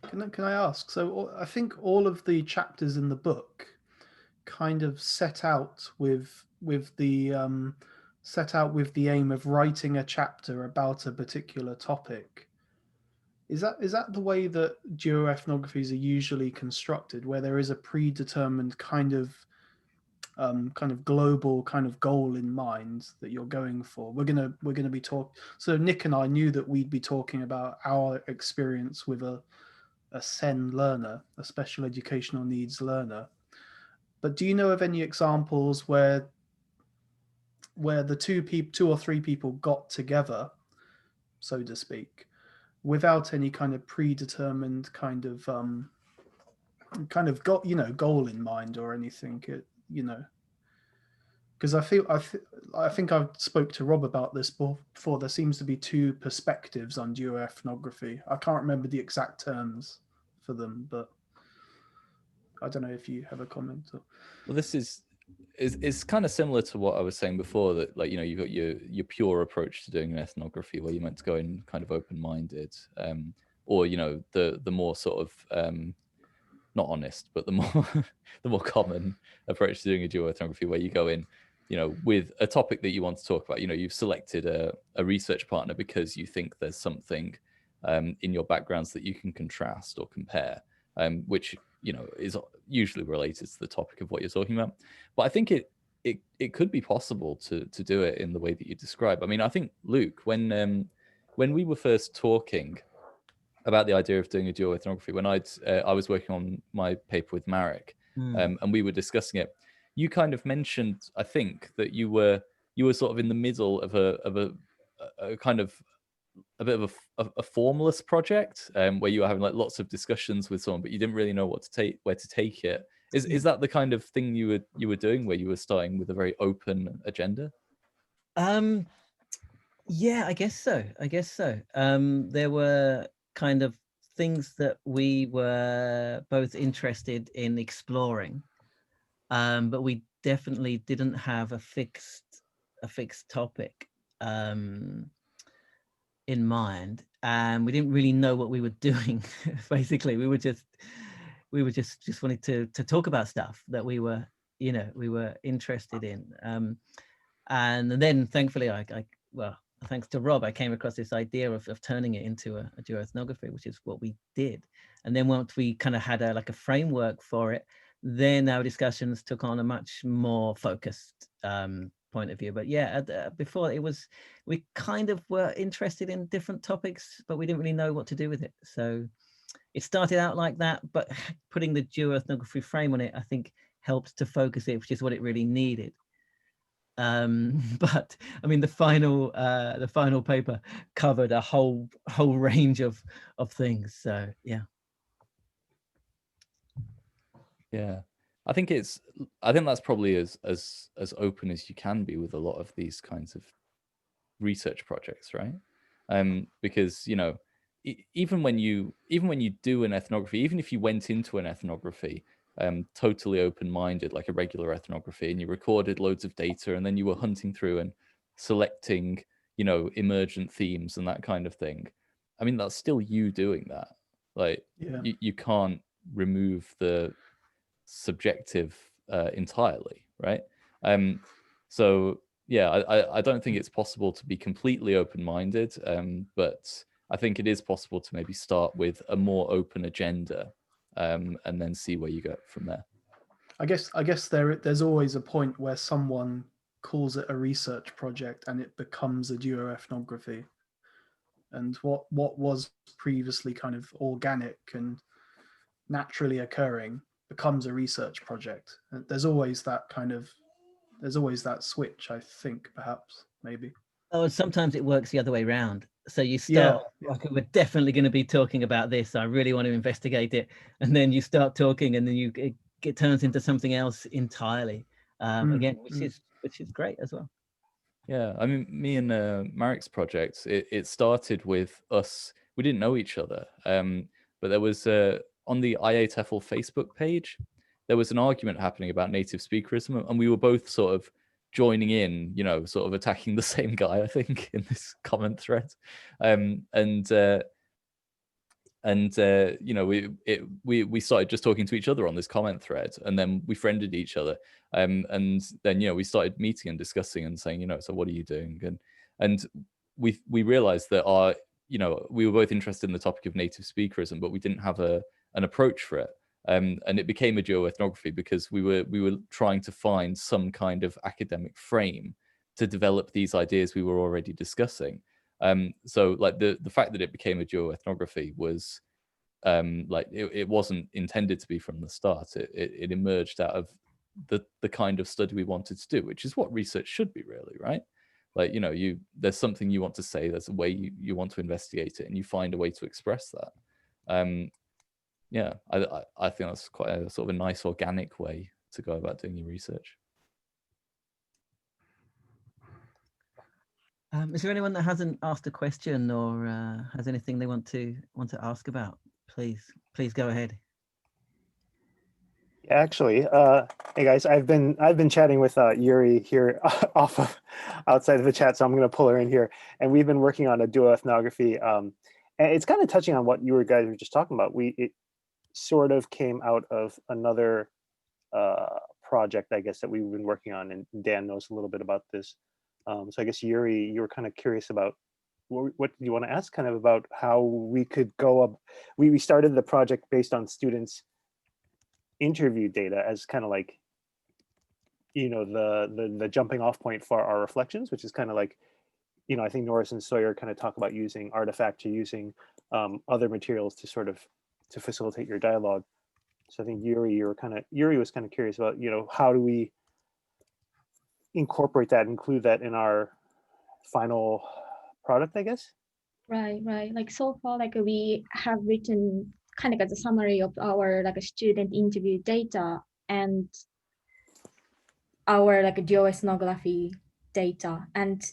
Can I ask? So I think all of the chapters in the book kind of set out with the aim of writing a chapter about a particular topic. Is that the way that duoethnographies are usually constructed, where there is a predetermined kind of global kind of goal in mind that you're going for? We're gonna be talking. So Nick and I knew that we'd be talking about our experience with a SEN learner, a special educational needs learner. But do you know of any examples where the two or three people got together, so to speak, without any kind of predetermined kind of goal in mind or anything, because I think I spoke to Rob about this before. There seems to be 2 perspectives on duoethnography. I can't remember the exact terms for them, but I don't know if you have a comment. Well, this is kind of similar to what I was saying before, that like, you've got your pure approach to doing an ethnography where you're meant to go in kind of open-minded, or the more sort of not honest, but the more common approach to doing a duoethnography where you go in with a topic that you want to talk about. You've selected a research partner because you think there's something in your backgrounds that you can contrast or compare, which is usually related to the topic of what you're talking about. But I think it could be possible to do it in the way that you describe. I mean, I think, Luke, when we were first talking about the idea of doing a duoethnography, when I was working on my paper with Marek, and we were discussing it, you kind of mentioned, I think, that you were sort of in the middle of a kind of a bit of a formalist project, where you were having like lots of discussions with someone, but you didn't really know where to take it. Is that the kind of thing you were doing, where you were starting with a very open agenda? Yeah, I guess so. There were kind of things that we were both interested in exploring, but we definitely didn't have a fixed topic in mind, and we didn't really know what we were doing. Basically, we were just wanting to talk about stuff that we were interested in, and then thankfully thanks to Rob, I came across this idea of turning it into a duoethnography, which is what we did. And then once we kind of had a framework for it, then our discussions took on a much more focused point of view. But yeah, before we kind of were interested in different topics, but we didn't really know what to do with it. So it started out like that, but putting the duoethnography frame on it, I think, helped to focus it, which is what it really needed. But I mean, the final paper covered a whole range of things. So yeah. Yeah, I think that's probably as open as you can be with a lot of these kinds of research projects, right? Because even when you do an ethnography, even if you went into an ethnography totally open-minded, like a regular ethnography, and you recorded loads of data, and then you were hunting through and selecting emergent themes and that kind of thing, I mean, that's still you doing that. Like, Yeah. you can't remove the subjective entirely, right? So yeah, I don't think it's possible to be completely open-minded, but I think it is possible to maybe start with a more open agenda, and then see where you go from there. I guess there's always a point where someone calls it a research project and it becomes a duoethnography. And what was previously kind of organic and naturally occurring becomes a research project. And there's always that switch, I think, perhaps, maybe. Oh, and sometimes it works the other way around. So you start like, we're definitely going to be talking about this. I really want to investigate it, and then you start talking, and then it turns into something else entirely. Again, which is great as well. Yeah, I mean, me and Marek's project, it started with us. We didn't know each other, but there was on the IA TEFL Facebook page, there was an argument happening about native speakerism, and we were both sort of joining in, sort of attacking the same guy, I think, in this comment thread, we started just talking to each other on this comment thread, and then we friended each other, and then we started meeting and discussing and saying, so what are you doing, and we realized that we were both interested in the topic of native speakerism, but we didn't have an approach for it, and it became a duoethnography because we were trying to find some kind of academic frame to develop these ideas we were already discussing. So like the fact that it became a duoethnography was like it wasn't intended to be from the start. It emerged out of the kind of study we wanted to do, which is what research should be, really, right? Like, there's something you want to say, there's a way you want to investigate it, and you find a way to express that. Yeah, I think that's quite a sort of a nice organic way to go about doing your research. Is there anyone that hasn't asked a question or has anything they want to ask about? Please go ahead. Yeah, actually, hey guys, I've been chatting with Yuri here outside of the chat, so I'm going to pull her in here, and we've been working on a duoethnography. And it's kind of touching on what you guys were just talking about. It sort of came out of another project, I guess, that we've been working on, and Dan knows a little bit about this. So I guess, Yuri, you were kind of curious about what do you want to ask, kind of about how we could go up. We started the project based on students' interview data as kind of like, the jumping off point for our reflections, which is kind of like, I think Norris and Sawyer kind of talk about using artifacts or using other materials to facilitate your dialogue. So I think Yuri was kind of curious about, how do we incorporate that, include that in our final product, I guess. Right. Like so far, like we have written kind of as a summary of our like a student interview data and our like duoethnography data, and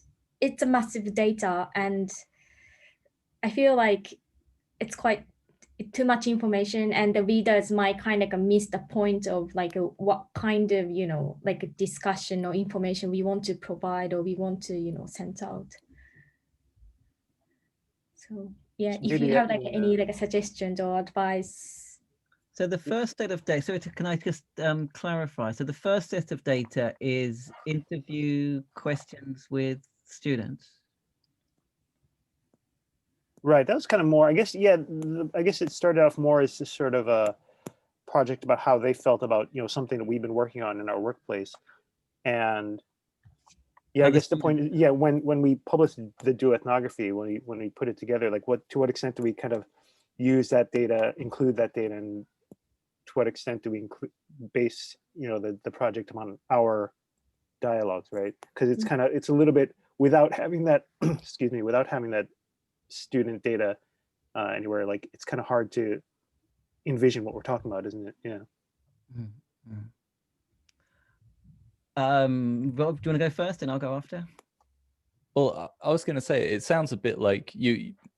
it's a massive data, and I feel like it's quite too much information, and the readers might kind of miss the point of like what kind of like a discussion or information we want to provide or we want to send out. So yeah, if you have like any like suggestions or advice. So the first set of data, so can I just clarify? So the first set of data is interview questions with students. Right, that was kind of more, I guess, yeah, I guess it started off more as just sort of a project about how they felt about, something that we've been working on in our workplace. And yeah, I guess the point is, yeah, when we published the duoethnography, when we put it together, like to what extent do we kind of use that data, include that data, and to what extent do we base, the project upon our dialogues, right? Because it's kind of, it's a little bit, without having that, excuse me, without having that student data anywhere, like it's kind of hard to envision what we're talking about, isn't it? Yeah. Rob, do you want to go first and I'll go after? Well, I was going to say, it sounds a bit like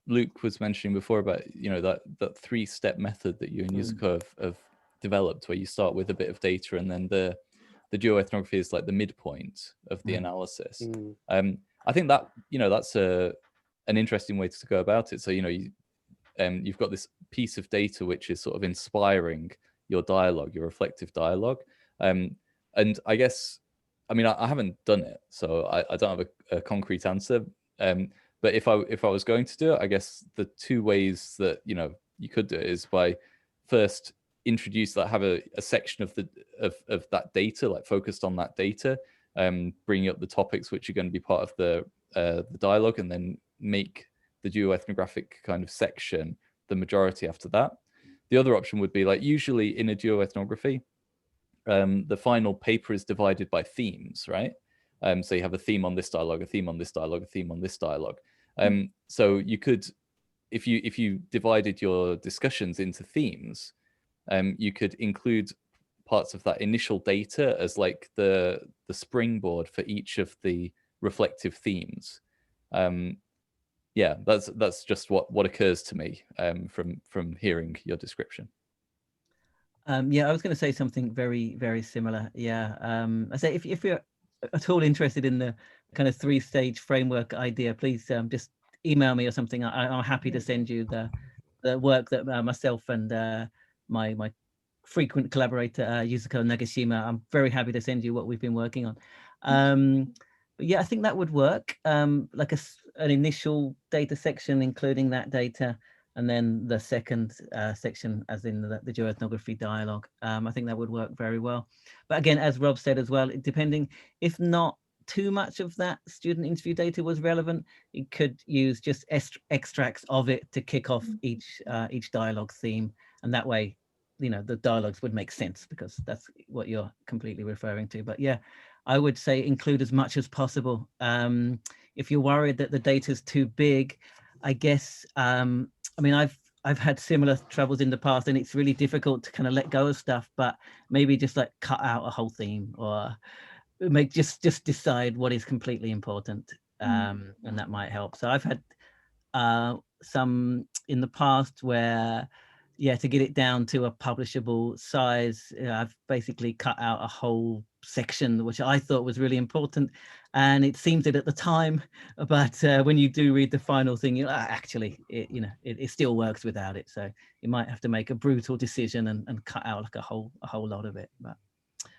Luke was mentioning before about, you know, that 3-step method that you and Yuzuko have developed, where you start with a bit of data and then the duoethnography is like the midpoint of the analysis. I think that, you know, that's an interesting way to go about it. So, you know, you've got this piece of data which is sort of inspiring your dialogue, your reflective dialogue. And I guess, I mean, I haven't done it, so I don't have a concrete answer. But if I was going to do it, I guess the 2 ways that, you know, you could do it is by first introduce that, have a section of that data, like focused on that data, bringing up the topics which are going to be part of the dialogue, and then make the duoethnographic kind of section the majority after that. The other option would be, like, usually in a duoethnography, the final paper is divided by themes, right? So you have a theme on this dialogue, a theme on this dialogue, a theme on this dialogue. So you could, if you divided your discussions into themes, you could include parts of that initial data as like the springboard for each of the reflective themes. Yeah, that's just what occurs to me from hearing your description. Yeah, I was going to say something very, very similar. Yeah, I say if you're at all interested in the kind of 3-stage framework idea, please just email me or something. I'm happy to send you the work that myself and my frequent collaborator Yuzuko Nagashima. I'm very happy to send you what we've been working on. But yeah, I think that would work. Like an initial data section, including that data, and then the second section, as in the duoethnography dialogue. I think that would work very well. But again, as Rob said as well, depending, if not too much of that student interview data was relevant, you could use just extracts of it to kick off each dialogue theme, and that way, you know, the dialogues would make sense, because that's what you're completely referring to. But yeah, I would say include as much as possible. If you're worried that the data is too big, I guess, I mean, I've had similar troubles in the past, and it's really difficult to kind of let go of stuff, but maybe just like cut out a whole theme, or make just decide what is completely important, and that might help. So I've had some in the past where, yeah, to get it down to a publishable size, I've basically cut out a whole section which I thought was really important, and it seems it at the time, but when you do read the final thing, you actually it still works without it. So you might have to make a brutal decision and cut out like a whole lot of it. But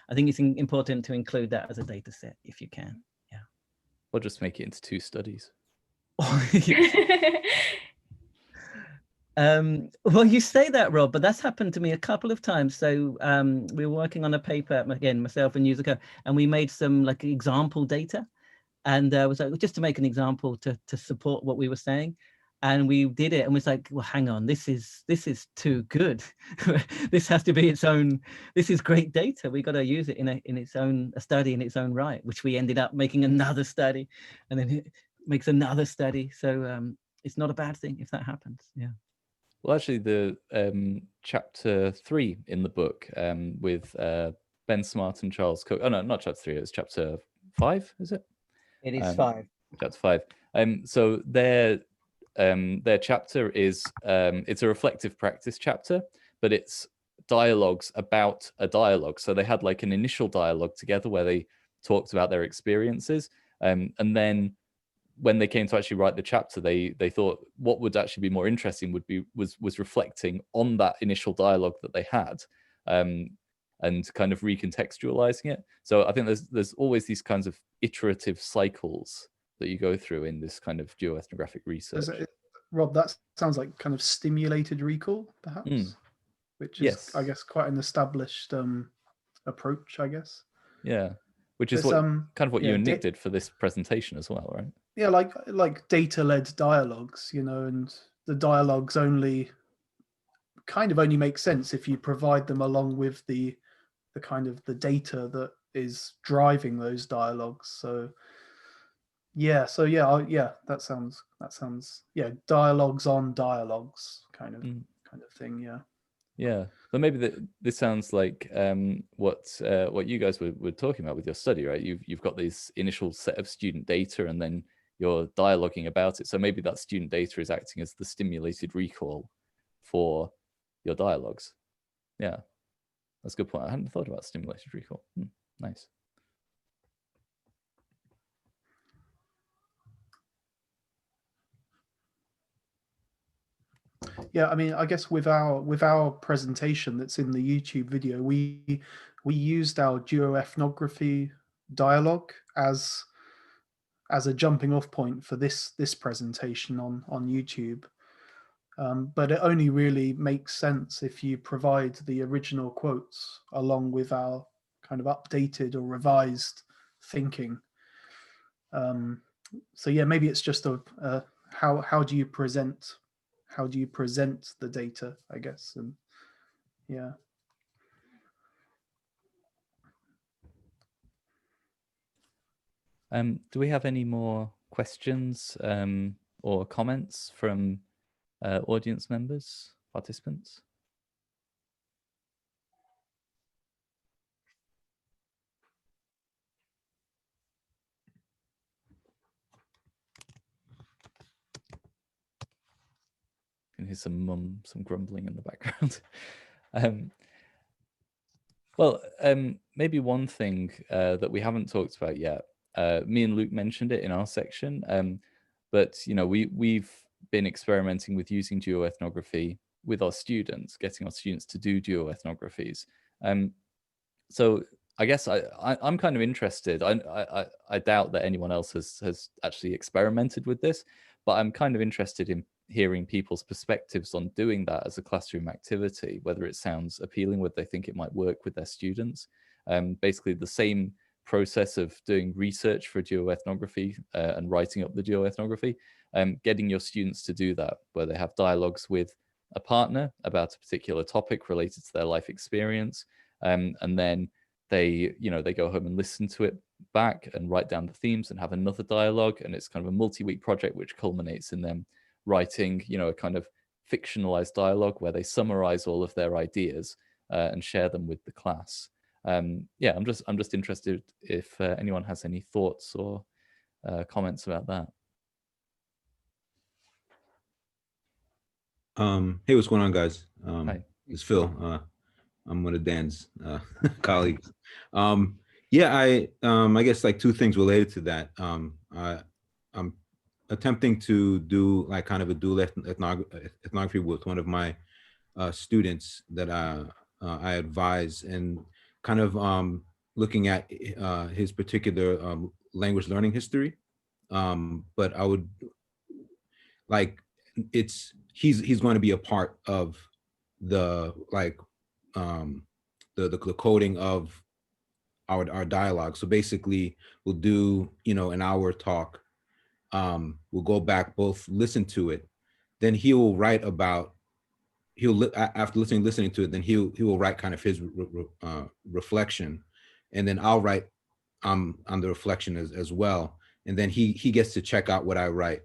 I think it's important to include that as a data set if you can. Yeah, or just make it into 2 studies. Well, you say that, Rob, but that's happened to me a couple of times. So we were working on a paper, again, myself and Yuzuko, and we made some like example data, and was like, just to make an example to support what we were saying, and we did it, and was like, well, hang on, this is too good. This has to be its own. This is great data. We got to use it in its own study in its own right, which we ended up making another study, and then it makes another study. So it's not a bad thing if that happens. Yeah. Well, actually, the chapter 3 in the book with Ben Smart and Charles Cook. Oh no, not chapter 3. It's chapter 5. Is it? It is 5. Chapter 5. So their chapter is it's a reflective practice chapter, but it's dialogues about a dialogue. So they had like an initial dialogue together where they talked about their experiences, and then when they came to actually write the chapter, they thought what would actually be more interesting was reflecting on that initial dialogue that they had, and kind of recontextualizing it. So I think there's always these kinds of iterative cycles that you go through in this kind of duoethnographic research. Rob, that sounds like kind of stimulated recall, perhaps, which is, yes, I guess, quite an established approach, I guess. Yeah, which is kind of what you and Nick did for this presentation as well, right? Yeah, like data-led dialogues, you know, and the dialogues only make sense if you provide them along with the kind of the data that is driving those dialogues. So yeah, that sounds yeah, dialogues on dialogues kind of thing. Yeah, but maybe this sounds like what you guys were talking about with your study, right? You've got this initial set of student data, and then you're dialoguing about it. So maybe that student data is acting as the stimulated recall for your dialogues. Yeah, that's a good point. I hadn't thought about stimulated recall. Nice. Yeah, I mean, I guess with our presentation that's in the YouTube video, we used our Duo Ethnography dialogue as a jumping off point for this presentation on YouTube. But it only really makes sense if you provide the original quotes along with our kind of updated or revised thinking. So yeah, maybe it's just how do you present the data, I guess. And yeah. Do we have any more questions or comments from audience members, participants? You can hear some grumbling in the background. Well, maybe one thing that we haven't talked about yet. Me and Luke mentioned it in our section, but we've been experimenting with using duoethnography with our students, getting our students to do duoethnographies. So I guess I'm kind of interested. I doubt that anyone else has actually experimented with this, but I'm kind of interested in hearing people's perspectives on doing that as a classroom activity, whether it sounds appealing, whether they think it might work with their students. Basically the same process of doing research for duoethnography and writing up the duoethnography, getting your students to do that, where they have dialogues with a partner about a particular topic related to their life experience, and then they go home and listen to it back and write down the themes and have another dialogue, and it's kind of a multi-week project which culminates in them writing a kind of fictionalized dialogue where they summarize all of their ideas and share them with the class. Yeah, I'm just interested if anyone has any thoughts or comments about that. Hey, what's going on, guys? Hi. It's Phil. I'm one of Dan's colleagues. Yeah, I guess like two things related to that. I'm attempting to do like kind of a dual ethnography with one of my students that I advise, and kind of looking at his particular language learning history. But I would like, he's going to be a part of the like the coding of our dialogue. So basically we'll do an hour talk. We'll go back, both listen to it, then he will write about, after listening to it, then he will write kind of his reflection, and then I'll write on the reflection as well, and then he gets to check out what I write,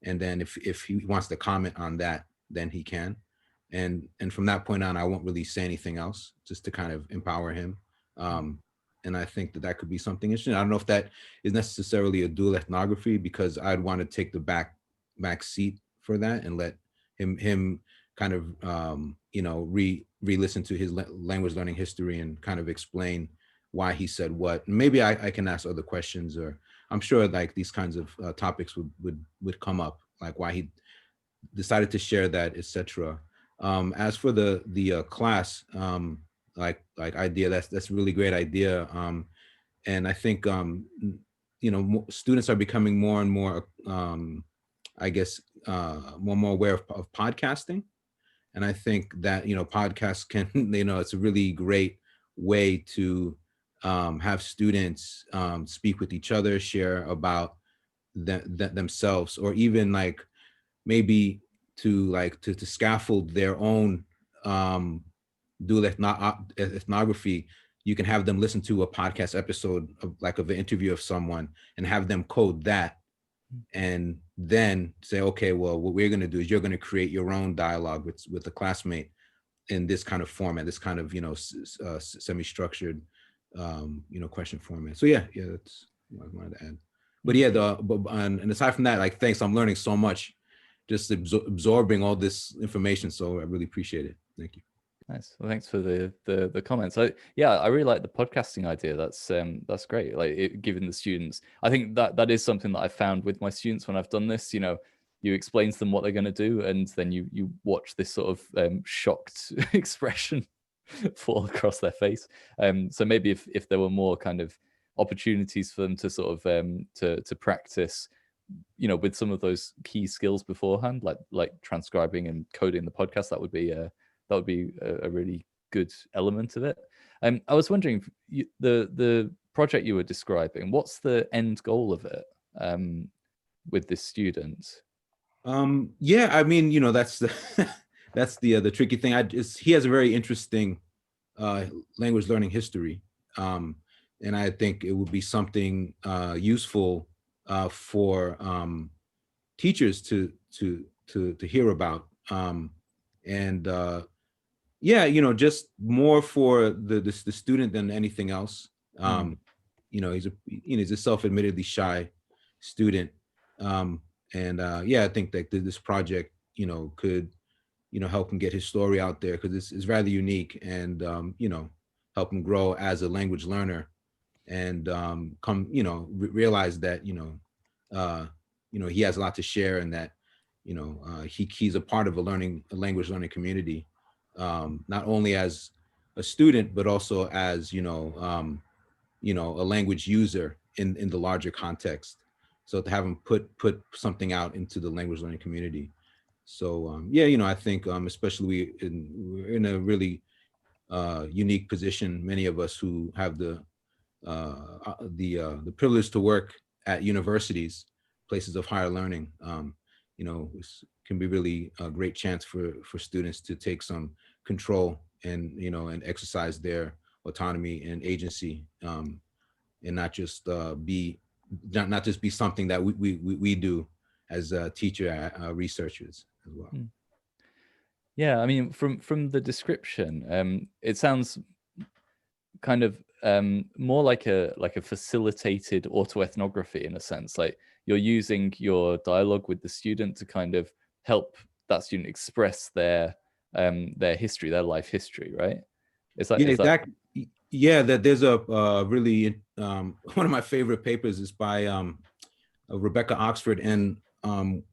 and then if he wants to comment on that, then he can, and from that point on I won't really say anything else, just to kind of empower him. And I think that could be something interesting. I don't know if that is necessarily a dual ethnography, because I'd want to take the back seat for that and let him kind of re-listen to his language learning history and kind of explain why he said what. Maybe I can ask other questions, or I'm sure like these kinds of topics would come up, like why he decided to share that, etc. As for the class, like idea, that's a really great idea, and I think students are becoming more and more I guess more and more aware of podcasting, and I think that podcasts can it's a really great way to have students speak with each other, share about themselves, or even like maybe to scaffold their own dual ethnography you can have them listen to a podcast episode of an interview of someone and have them code that, and then say, okay, well, what we're going to do is you're going to create your own dialogue with a classmate in this kind of format, this kind of, semi-structured, question format. So yeah, that's what I wanted to add. But yeah, and aside from that, like, thanks, I'm learning so much, just absorbing all this information. So I really appreciate it. Thank you. Nice. Well, thanks for the comments. I really like the podcasting idea. That's great. Like, giving the students, I think that is something that I found with my students when I've done this. You explain to them what they're going to do, and then you watch this sort of shocked expression fall across their face. So maybe if there were more kind of opportunities for them to sort of to practice, with some of those key skills beforehand, like transcribing and coding the podcast, that would be a really good element of it. I was wondering, the project you were describing, what's the end goal of it with this student? Yeah, I mean, that's the that's the tricky thing. He has a very interesting language learning history, and I think it would be something useful for teachers to hear about. And yeah, just more for the student than anything else. He's a self-admittedly shy student, and yeah, I think that this project could help him get his story out there, because it's rather unique, and help him grow as a language learner, and realize that he has a lot to share, and that he's a part of a language learning community, not only as a student, but also as a language user in the larger context. So to have him put something out into the language learning community. So yeah, I think especially we're in a really unique position, many of us who have the privilege to work at universities, places of higher learning. This can be really a great chance for students to take some control and and exercise their autonomy and agency, and not just be something that we do as teacher researchers as well. Yeah, I mean, from the description, it sounds kind of more like a facilitated autoethnography, in a sense. Like, you're using your dialogue with the student to kind of help that student express their history, their life history, right? Exactly. Yeah, that there's a really one of my favorite papers is by Rebecca Oxford and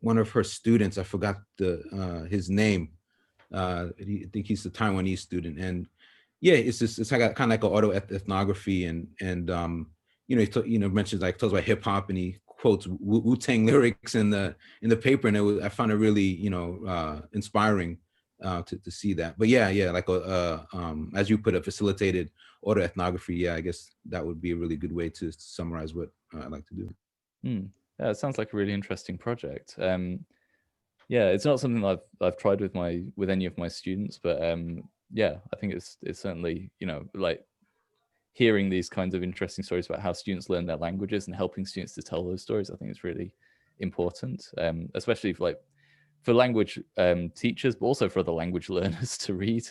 one of her students. I forgot his name. I think he's a Taiwanese student, and yeah, it's kind of like an autoethnography, and he mentions, like, talks about hip hop, and he quotes Wu-Tang lyrics in the paper, and I found it really inspiring to see that. But yeah, like as you put it, facilitated autoethnography. Yeah, I guess that would be a really good way to summarize what I like to do. Yeah, it sounds like a really interesting project. Yeah, it's not something that I've tried with any of my students, but yeah, I think it's certainly, like, hearing these kinds of interesting stories about how students learn their languages and helping students to tell those stories, I think it's really important, especially for language teachers, but also for other language learners to read.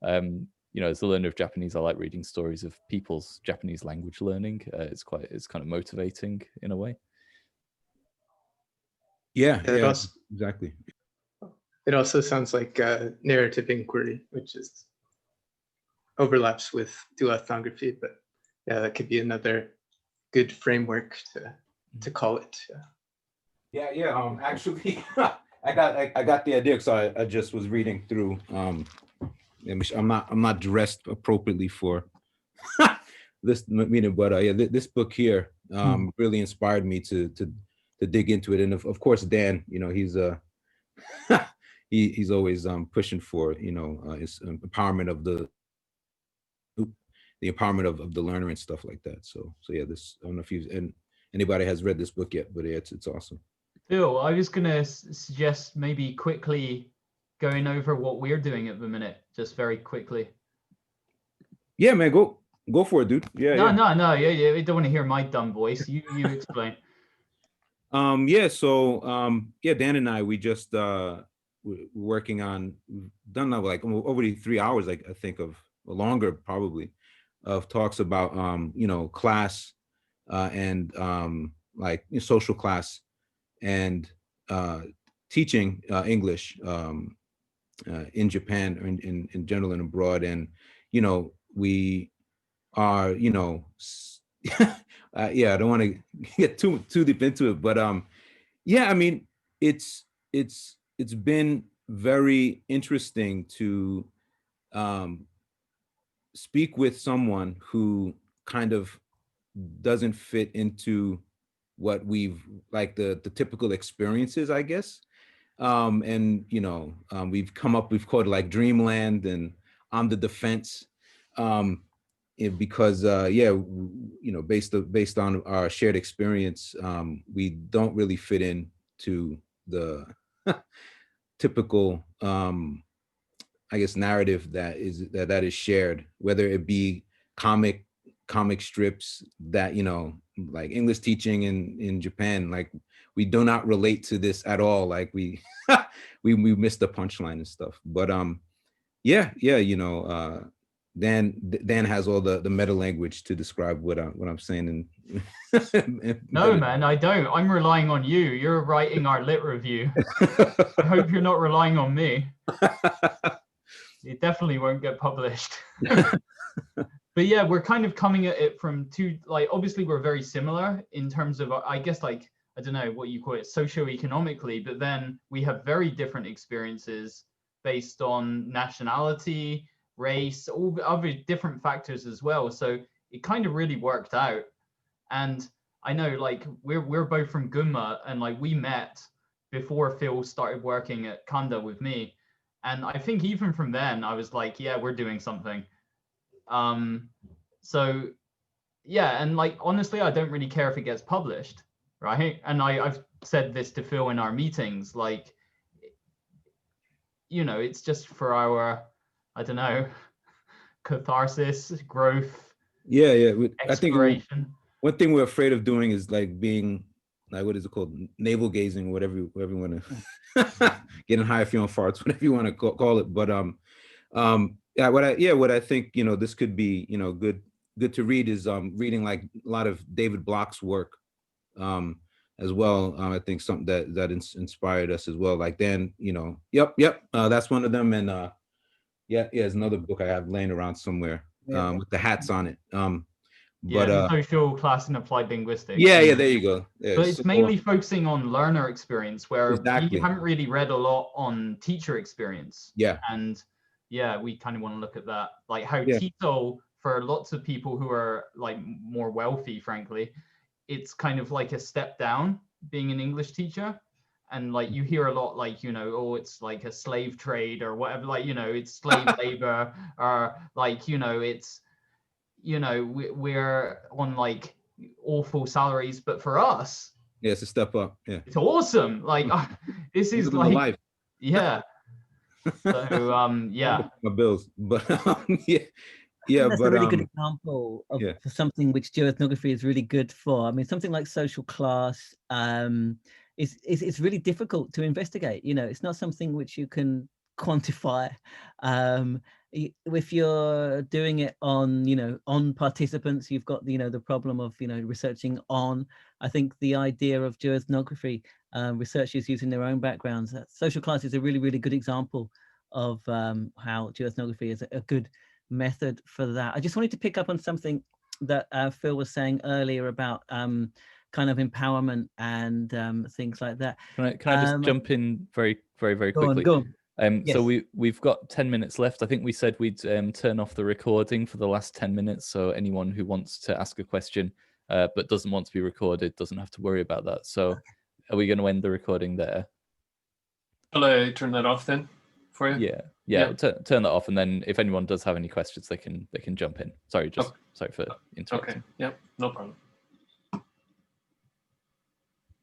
As a learner of Japanese, I like reading stories of people's Japanese language learning. It's kind of motivating in a way. Yeah, exactly. It also sounds like narrative inquiry, which overlaps with duoethnography, but yeah, that could be another good framework to call it. Yeah. Actually, I got the idea, so I just was reading through. I'm not dressed appropriately for this meeting, but yeah, this book here really inspired me to dig into it, and of course Dan, he's he's always pushing for his empowerment of the empowerment of the learner and stuff like that. So yeah, this, I don't know if anybody has read this book yet, but it's awesome. Phil, I was gonna suggest maybe quickly going over what we're doing at the minute, just very quickly. Yeah, man, go. Go for it, dude. Yeah, No, yeah. no, yeah. I don't want to hear my dumb voice. You explain. Yeah, so yeah, Dan and I, we just working on, done like over 3 hours, like I think of longer probably, of talks about you know, class and like social class and teaching English in Japan or in general and abroad. And you know, we are, you know, yeah, I don't want to get too deep into it, but yeah, I mean, it's been very interesting to speak with someone who kind of doesn't fit into what we've, like the typical experiences, I guess. And you know, we've called it like Dreamland and On the Defense. Because yeah, you know, based on our shared experience, we don't really fit in to the typical I guess narrative that is shared, whether it be comic strips that, you know, like English teaching in Japan, like we do not relate to this at all. Like we we missed the punchline and stuff. But yeah, you know, Dan has all the meta language to describe what I'm saying. And No, man, I don't. I'm relying on you. You're writing our lit review. I hope you're not relying on me. It definitely won't get published. But yeah, we're kind of coming at it from two, like, obviously we're very similar in terms of, I guess, like, I don't know what you call it, socioeconomically, but then we have very different experiences based on nationality, race, all other different factors as well. So it kind of really worked out. And I know, like, we're both from Gunma, and like we met before Phil started working at Kanda with me. And I think even from then I was like, yeah, we're doing something. So yeah, and like honestly, I don't really care if it gets published, right? And I've said this to Phil in our meetings, like, you know, it's just for our, I don't know, catharsis, growth. Yeah. I think one thing we're afraid of doing is like being, like, what is it called? Navel gazing, whatever you want to, getting high, feeling farts, whatever you want to call it. But yeah, what I think, you know, this could be, you know, good to read is reading like a lot of David Block's work as well. I think something that inspired us as well. Like Dan, you know, yep, that's one of them. And yeah, there's another book I have laying around somewhere with the hats on it. But yeah, social class and applied linguistics. Yeah, there you go. Yeah, but it's mainly focusing on learner experience, where exactly. we haven't really read a lot on teacher experience. Yeah. And yeah, we kind of want to look at that, like how TESOL, for lots of people who are like more wealthy, frankly, it's kind of like a step down being an English teacher. And like you hear a lot, like, you know, oh, it's like a slave trade or whatever, like, you know, it's slave labor, or like, you know, it's, you know, we're on like awful salaries, but for us, yeah, it's a step up. Yeah, it's awesome. Like this is like life. Yeah. So yeah, my bills, but yeah, that's a really good example of something which geoethnography is really good for. I mean, something like social class it's really difficult to investigate. You know, it's not something which you can quantify. If you're doing it on, you know, on participants, you've got, you know, the problem of, you know, researching on. I think the idea of geoethnography, researchers using their own backgrounds, social class is a really, really good example of how geoethnography is a good method for that. I just wanted to pick up on something that Phil was saying earlier about kind of empowerment and things like that. Can I just jump in very quickly? Go on. Yes. So we've got 10 minutes left. I think we said we'd turn off the recording for the last 10 minutes. So anyone who wants to ask a question but doesn't want to be recorded doesn't have to worry about that. So are we going to end the recording there? Shall I turn that off then for you? Yeah. Turn that off, and then if anyone does have any questions, they can jump in. Sorry, sorry for interrupting. Okay. Yep. No problem.